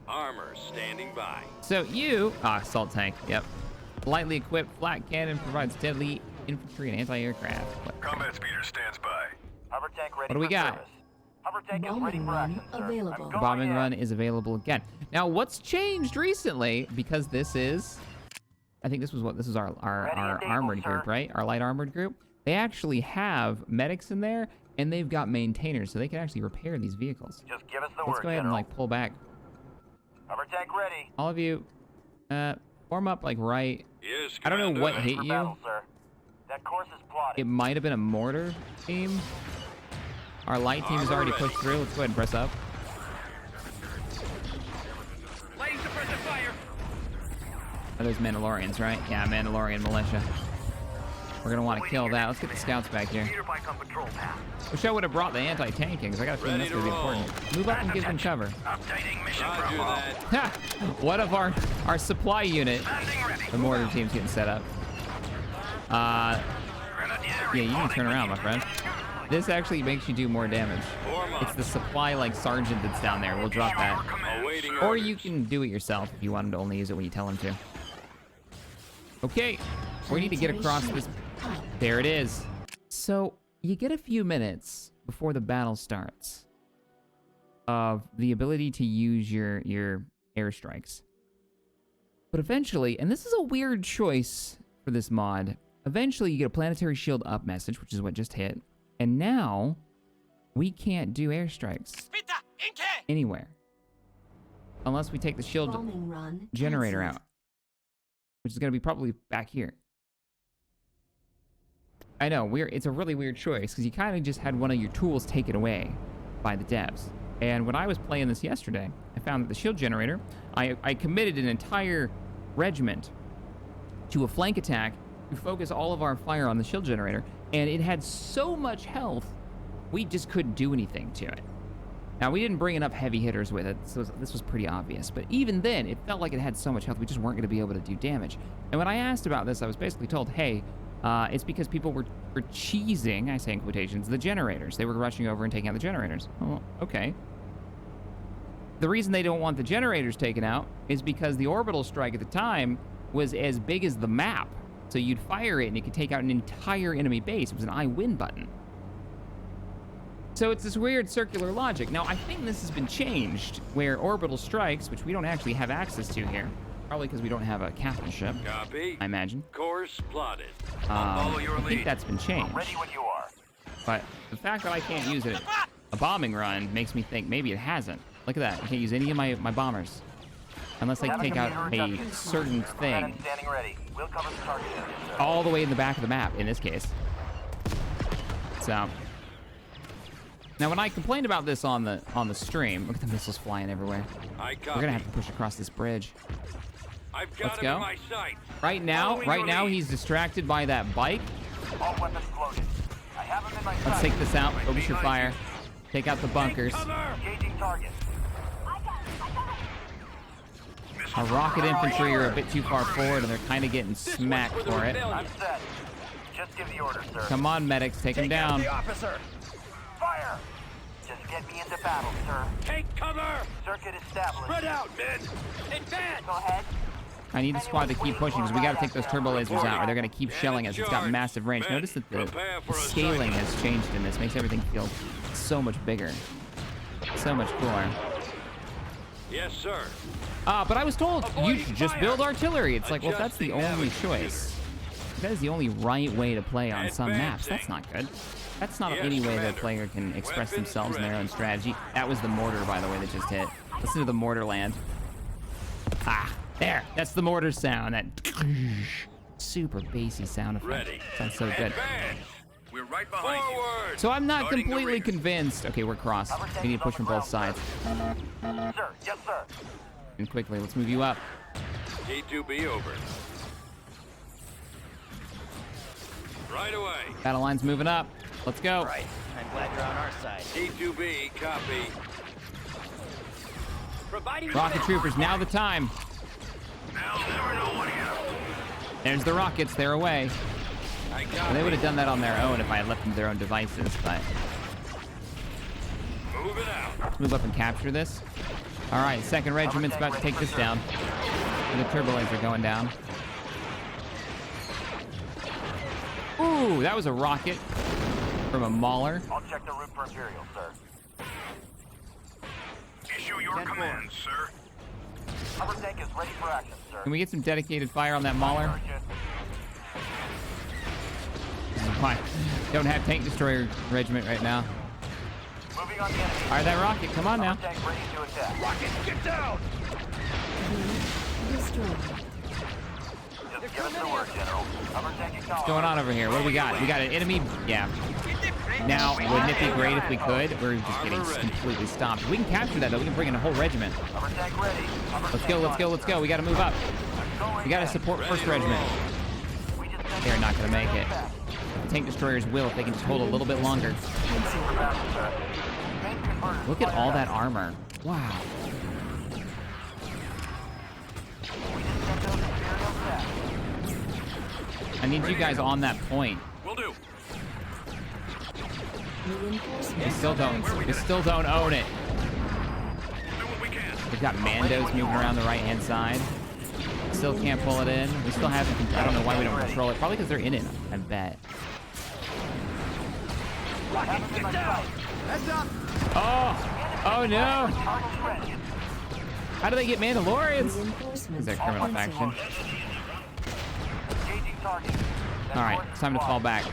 Armor standing by. So you... assault tank. Yep. Lightly equipped flat cannon provides deadly infantry and anti-aircraft. Combat speeder stands by. Hover tank ready What do we for got? service. Hover tank is ready Bombing for run action, sir. available. I'm going Bombing in. run is available again. Now, what's changed recently, because this is... I think this was what... This is our Ready and able, armored sir. group, right? Our light armored group. They actually have medics in there, and they've got maintainers, so they can actually repair these vehicles. Just give us the Let's word, go ahead and, General. like, pull back. Hover tank ready. All of you, form up, like, right... Yes, I don't know what Ready hit for you. battle, sir. That course is plotted. It might have been a mortar team. Our light team has already pushed through. Let's go ahead and press up. Lighting suppressor fire. Are those Mandalorians, right? Yeah, Mandalorian Militia. We're gonna want to kill that. Let's get the scouts back here. Speeder bike on patrol path. Wish I would have brought the anti-tanking, because I got a feeling that's Ready gonna be to roll. important. Move up and give them cover. Updating mission Roger profile. that. Ha! What of our supply unit? Landing ready. The mortar team's getting set up. Grenadier Yeah, you can reporting turn for around, my duty. friend. This actually makes you do more damage. It's the supply like sergeant that's down there. We'll drop that. Awaiting Or orders. you can do it yourself if you want him to only use it when you tell him to. Okay, we need to get across this. There it is. So you get a few minutes before the battle starts of the ability to use your airstrikes. But eventually, and this is a weird choice for this mod, eventually you get a planetary shield up message, which is what just hit. And now we can't do airstrikes anywhere unless we take the shield Bombing run generator cancelled. out, which is going to be probably back here. I know, it's a really weird choice because you kind of just had one of your tools taken away by the devs. And when I was playing this yesterday, I found that the shield generator, I committed an entire regiment to a flank attack to focus all of our fire on the shield generator, and it had so much health, we just couldn't do anything to it. Now, we didn't bring enough heavy hitters with it, so this was pretty obvious. But even then, it felt like it had so much health, we just weren't going to be able to do damage. And when I asked about this, I was basically told, hey, it's because people were cheesing, I say in quotations, the generators. They were rushing over and taking out the generators. Oh, okay. The reason they don't want the generators taken out is because the orbital strike at the time was as big as the map. So you'd fire it and it could take out an entire enemy base. It was an I win button. So it's this weird circular logic. Now, I think this has been changed, where orbital strikes, which we don't actually have access to here, probably because we don't have a capital ship, Copy. I imagine. Course plotted. I think that's been changed. Ready when you are. But the fact that I can't use it, a bombing run, makes me think maybe it hasn't. Look at that. I can't use any of my bombers. Unless I take out a certain thing. Standing ready. We'll cover the target area, sir. All the way in the back of the map, in this case. So... Now, when I complained about this on the stream, look at the missiles flying everywhere. I copy. We're gonna have to push across this bridge. I've got Let's him go. in my sight. Right now, he's distracted by that bike. All weapons loaded. I have him in my Let's sight. take this out. Focus your fire. Take out the bunkers. Engaging target. Our rocket infantry are a bit too far forward, and they're kind of getting smacked for it. I'm set. Just give the order, sir. Come on, medics, take him down. The officer. Fire. Just get me into battle, sir. Take cover. Circuit established. Spread out, men. Advance. Go ahead. I need the squad to keep pushing because we got to take those turbo lasers out, or they're going to keep shelling us. It's got massive range. Notice that the scaling has changed in this. Makes everything feel so much bigger, so much cooler. Yes, sir. But I was told you should just build artillery. It's like, well, if that's the only choice. If that is the only right way to play on some maps. That's not good. That's not any way that a player can express themselves in their own strategy. That was the mortar, by the way, that just hit. Listen to the mortar land. Ah, there. That's the mortar sound. That super bassy sound effect. Ready. Sounds so good. Advance. We're right behind you. Forward. So I'm not Starting the completely ring. convinced. Okay, we're crossed. We need to push from both sides. Sir, yes, sir. And quickly, let's move you up. T2B over. Right away. Battle line's moving up. Let's go. Right. I'm glad you're on our side. T2B, copy. Providing Rocket troopers, now the time. I'll never know what happened. There's the rockets. They're away. I got Well, they would have done that on their own if I had left them to their own devices, but Move it out. let's move up and capture this. All right, 2nd Regiment's about to take this down. And the turbo laser are going down. Ooh, that was a rocket from a Mauler. I'll check the route for Imperial, sir. Issue your commands, sir. Hover tank is ready for action, sir. Can we get some dedicated fire on that Mauler? Sergeant. Why? Don't have tank destroyer regiment right now. Moving on the enemy. All right, that rocket, come on now. Hover tank ready to attack. Rockets, get down. Destroyed. Just give us the word, General. Hover tank acknowledged. What's going on over here? What do we got? We got an enemy. Yeah. Now, wouldn't it be great if we could? We're just getting completely stopped. We can capture that, though. We can bring in a whole regiment. Hover tank ready. Hover Let's tank go, let's go, on. let's go. We got to move up. Going We got to in. support Ready 1st to Regiment. roll. We just sent They're not going to make it. Imperial back. The tank destroyers will if they can just hold a little bit longer. For battle, sir. Main converters Look at all fired that up. armor. Wow. We just sent those Imperials back. I need you guys on that point. Will do. We still don't own it. Do what we can. We've got Mandos moving around the right-hand side. Still can't pull it in. We still haven't. I don't know why we don't control it. Probably because they're in it. I bet. Heads up! Oh no! How do they get Mandalorians? Reinforcements Is that criminal faction? Engaging target. All right, it's time to fall back.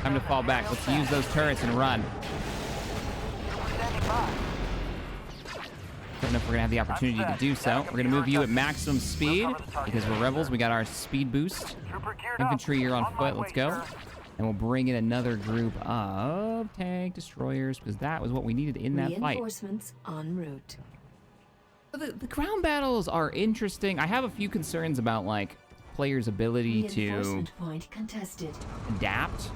Time to fall back. Let's use those turrets and run. Standing by. Don't know if we're gonna have the opportunity to do so. We're gonna move you at maximum speed because we're rebels. We got our speed boost. Trooper geared up. Infantry, you're on my foot. Let's way, go. sir. And we'll bring in another group of tank destroyers because that was what we needed in that fight. Reinforcements en route. The ground battles are interesting. I have a few concerns about like players' ability to Reinforcement point contested. adapt.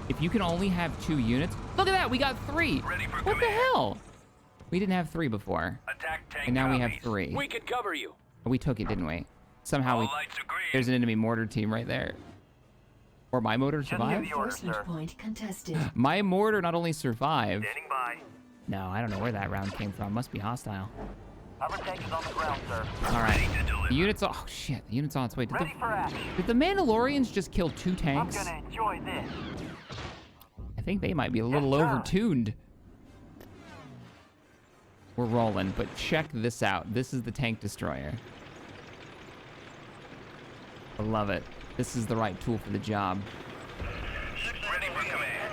If you can only have 2 units, look at that, we got 3. Ready for What the command. hell? We didn't have 3 before, Attack tank and now we have copies. 3. We can cover you. We took it, didn't we? Somehow All we. lights are green. There's an enemy mortar team right there. Or my mortar Just give survived? the order, Reinforcement sir. point contested. My mortar not only survived. Standing by. No, I don't know where that round came from. Must be hostile. Our tank is on the ground, sir. All right. Ready to deliver. The unit's. Oh shit! The unit's on its way. Ready for action. Did the Mandalorians just kill 2 I'm tanks? gonna enjoy this. I think they might be a little sir. overtuned. We're rolling, but check this out. This is the tank destroyer. I love it. This is the right tool for the job. Ready for command.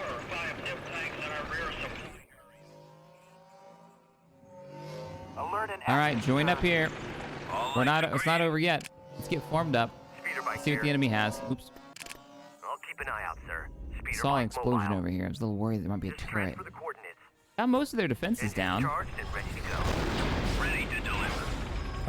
Alert and All right, active, join sir. up here. All We're lights not. are It's not green. over yet. Let's get formed up. Speeder bike See what the here. enemy has. Oops. I'll keep an eye out, sir. Speeder Saw an bike explosion mobile. over here. I was a little worried there might be a Just turret. transfer the coordinates. Got most of their defenses Engines down. charged and ready to go. Ready to deliver.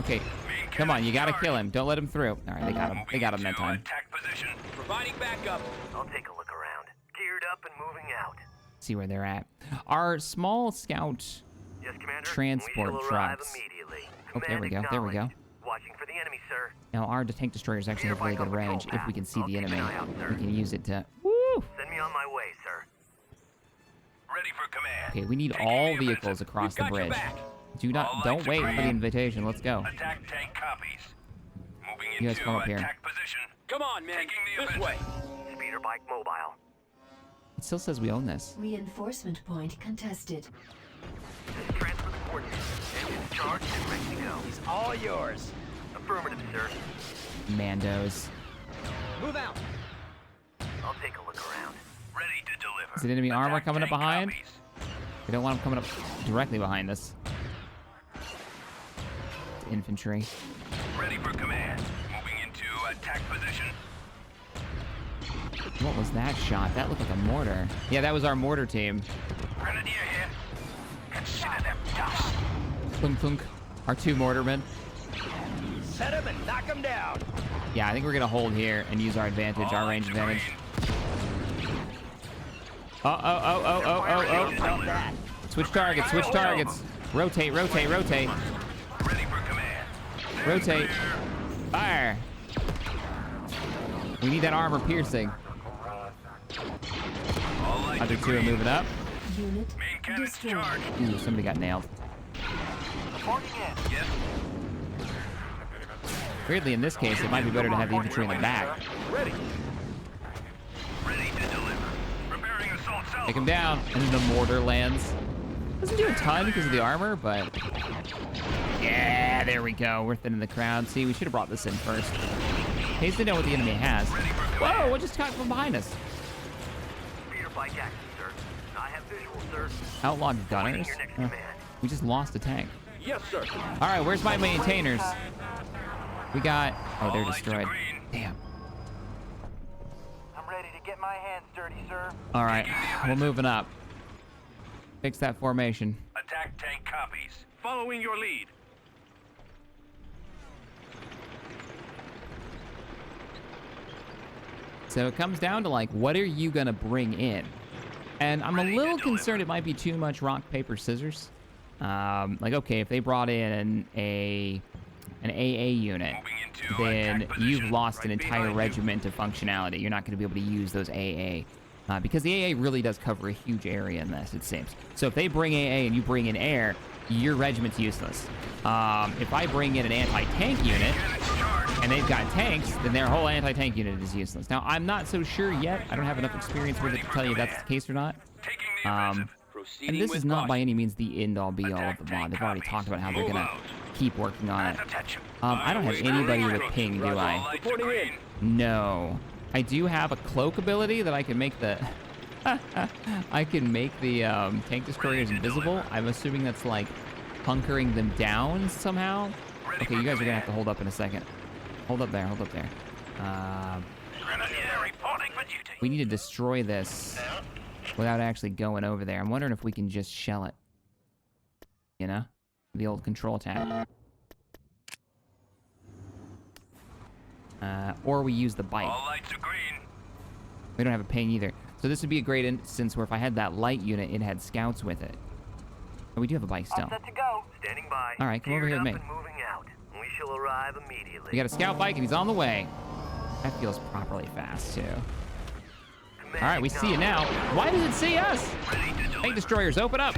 Okay, Main come on. You gotta cannon kill him. Don't let him through. All right, they got him. They got him that Into time. Attack position. Providing backup. I'll take a look around. Geared up and moving out. See where they're at. Our small scout. Yes, Commander. Transport we shall arrive trucks. Immediately. Oh, there we go, Command there we go. acknowledged. Watching for the enemy, sir. Now our tank destroyers actually have really good range. If we can see the enemy, we can use it to. Woo! Send me on my way, sir. Ready for command. Okay, we need Taking all the vehicles offensive. across the We've got your bridge. back. Do not. All Don't lights wait for the green. invitation. Let's go. Attack tank copies. Moving You guys into come up here. attack position. Come on, man. Taking the This way. offensive. Speeder bike mobile. It still says we own this. Reinforcement point contested. Just transfer the coordinates. Engines charged and ready to go. He's all yours. Affirmative, sir. Mandos. Move out. I'll take a look around. Ready to deliver. Is it enemy armor Attack coming up tank behind? copies. We don't want them coming up directly behind us. It's infantry. Ready for command. Moving into attack position. What was that shot? That looked like a mortar. Yeah, that was our mortar team. Grenadier here. Consider them dust. Thunk thunk. Our 2 mortarmen. Set him and knock him down. Yeah, I think we're gonna hold here and use our advantage, our All range lights are advantage. green. Stop that. Switch targets, switch targets. Rotate, rotate, rotate. Ready for command. Rotate. Fire. We need that armor piercing. All lights Other are 2 are green. moving up. Unit Main cannons destroyed. charged. Ooh, somebody got nailed. Reporting in. Yes. Weirdly, in this case, it might be better to have the infantry in the back. Ready. Ready to deliver. Preparing assault cell. Take him down, and then the mortar lands. Doesn't do a ton because of the armor, but yeah, there we go. We're thinning the crowd. See, we should have brought this in first. In case they know what the enemy has. Whoa, what just got from behind us? Speeder bike action, sir. I have visual, sir. Outlawed gunners? Your next Huh. command. We just lost a tank. Yes, sir. All right, where's my maintainers? We got. Oh, they're All lights are destroyed. green. Damn. I'm ready to get my hands dirty, sir. All right, we're moving up. Fix that formation. Attack tank copies. Following your lead. So it comes down to like, what are you gonna bring in? And I'm a little concerned it might be too much rock, paper, scissors. Like, okay, if they brought in an AA unit, Moving into then attack you've position. lost an Right entire behind you. regiment of functionality. You're not going to be able to use those AA. Because the AA really does cover a huge area in this, it seems. So if they bring AA and you bring in air, your regiment's useless. If I bring in an anti-tank unit and they've got tanks, then their whole anti-tank unit is useless. Now, I'm not so sure yet. I don't have enough experience with it to tell you if that's the case or not. And this is not by any means the end-all be-all of the mod. They've already talked about how they're going to keep working on it. I don't have anybody with ping, do I? Reporting in. No. I do have a cloak ability that I can make the... I can make the tank destroyers invisible. I'm assuming that's like hunkering them down somehow. Okay, you guys are going to have to hold up in a second. Hold up there, hold up there. We need to destroy this without actually going over there. I'm wondering if we can just shell it. You know? The old control tab. Or we use the bike. All lights are green. We don't have a ping either. So this would be a great instance where if I had that light unit, it had scouts with it. But we do have a bike still. All set to go. Standing by. All right, come over here with me. Geared up and moving out. We shall arrive immediately. We got a scout bike and he's on the way. That feels properly fast too. All right, we see it now. Why does it see us? Tank destroyers, open up.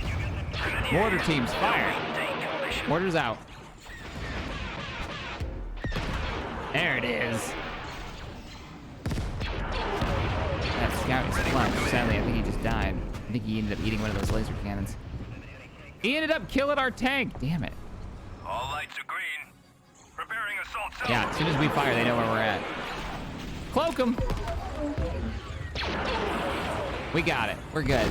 Mortar teams, fire. Mortars out. There it is. That scout is flying. Sadly, I think he just died. I think he ended up eating one of those laser cannons. He ended up killing our tank. Damn it. All lights are green. Preparing assault cell. Yeah, as soon as we fire, they know where we're at. Cloak them. We got it. We're good.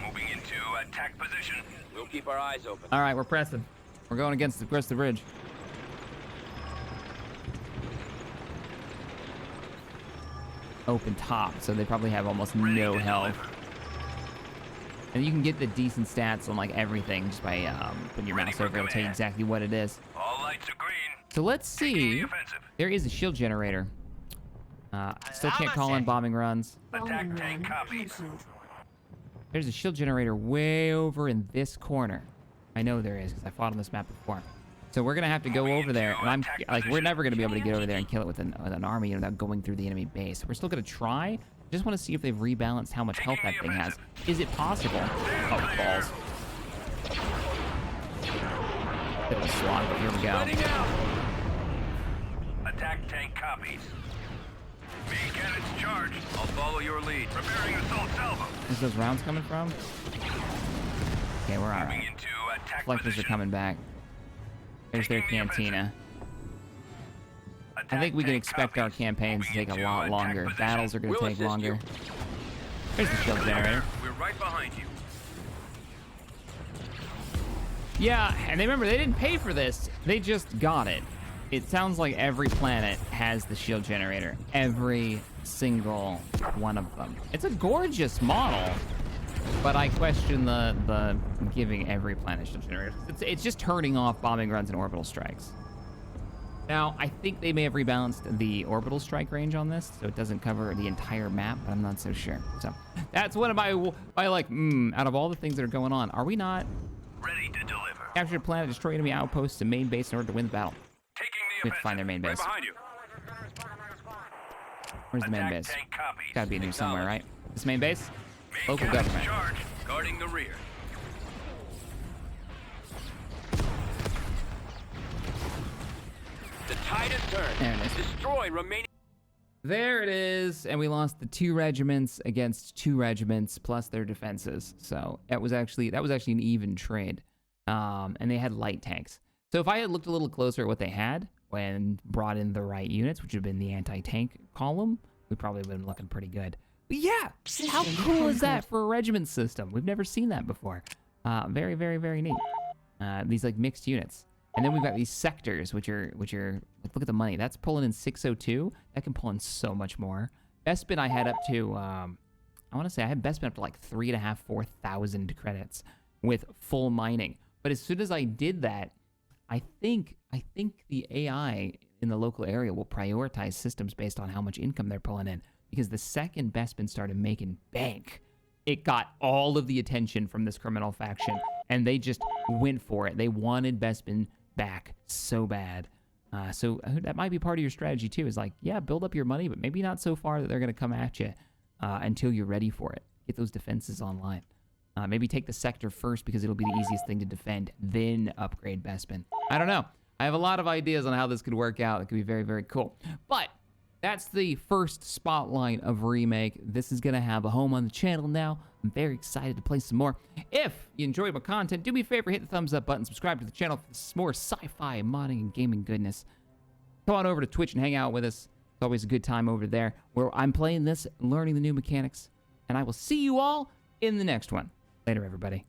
Moving into attack position. We'll keep our eyes open. All right, we're pressing. We're going against the rest of the bridge. Open top, so they probably have almost no health. And you can get the decent stats on like everything just by putting your mouse over it. It'll tell you exactly what it is. All lights are green. So let's see. The offensive. There is a shield generator. Still can't call in bombing runs. Attack Bombing tank run copies. cancelled. There's a shield generator way over in this corner. I know there is because I fought on this map before. So we're gonna have to go over there, and I'm like, we're never gonna be able to get over there and kill it with an army without going through the enemy base. We're still gonna try. Just want to see if they've rebalanced how much health that thing has. Is it possible? Oh, balls. Bit of a slog, but here we go. Heading out. Attack tank copies. Main cannons charged. I'll follow your lead. Preparing assault salvo. Where's those rounds coming from? Okay, we're all Moving right. into attack Flexions are position. coming back. There's their cantina. I think we can expect our campaigns to take a lot longer. Battles are going to We'll take assist longer. you. There's the shield generator. We're right behind you. Yeah, and remember, they didn't pay for this. They just got it. It sounds like every planet has the shield generator. Every single one of them. It's a gorgeous model, but I question the giving every planet shield generator. It's just turning off bombing runs and orbital strikes. Now, I think they may have rebalanced the orbital strike range on this, so it doesn't cover the entire map, but I'm not so sure. So that's one of my like, out of all the things that are going on, are we not Ready to deliver. capture a planet, destroy enemy outposts and main base in order to win the battle? Taking We the have to find their main base. Right behind you. Where's the main Attack base? tank copies. Gotta be in here somewhere, right? This main base? Main Local cannons government. charged. Guarding the rear. The tide has turned. There it is. Destroy remaining. There it is, and we lost the 2 regiments against 2 regiments plus their defenses. So that was actually an even trade, and they had light tanks. So if I had looked a little closer at what they had when brought in the right units, which would have been the anti-tank column, we probably would have been looking pretty good. But yeah, how cool is that for a regiment system? We've never seen that before. Very, very, very neat. These like mixed units. And then we've got these sectors, which are like, look at the money. That's pulling in 602. That can pull in so much more. Bespin I had up to, I want to say I had Bespin up to like 3,500, 4,000 credits with full mining. But as soon as I did that, I think the AI in the local area will prioritize systems based on how much income they're pulling in. Because the second Bespin started making bank, it got all of the attention from this criminal faction, and they just went for it. They wanted Bespin back so bad. So that might be part of your strategy too, is like, yeah, build up your money, but maybe not so far that they're going to come at you until you're ready for it. Get those defenses online. Maybe take the sector first because it'll be the easiest thing to defend, then upgrade Bespin. I don't know. I have a lot of ideas on how this could work out. It could be very, very cool. But that's the first spotlight of Remake. This is going to have a home on the channel now. I'm very excited to play some more. If you enjoyed my content, do me a favor, hit the thumbs up button, subscribe to the channel for more sci-fi, modding, and gaming goodness. Come on over to Twitch and hang out with us. It's always a good time over there where I'm playing this, learning the new mechanics. And I will see you all in the next one. Later, everybody.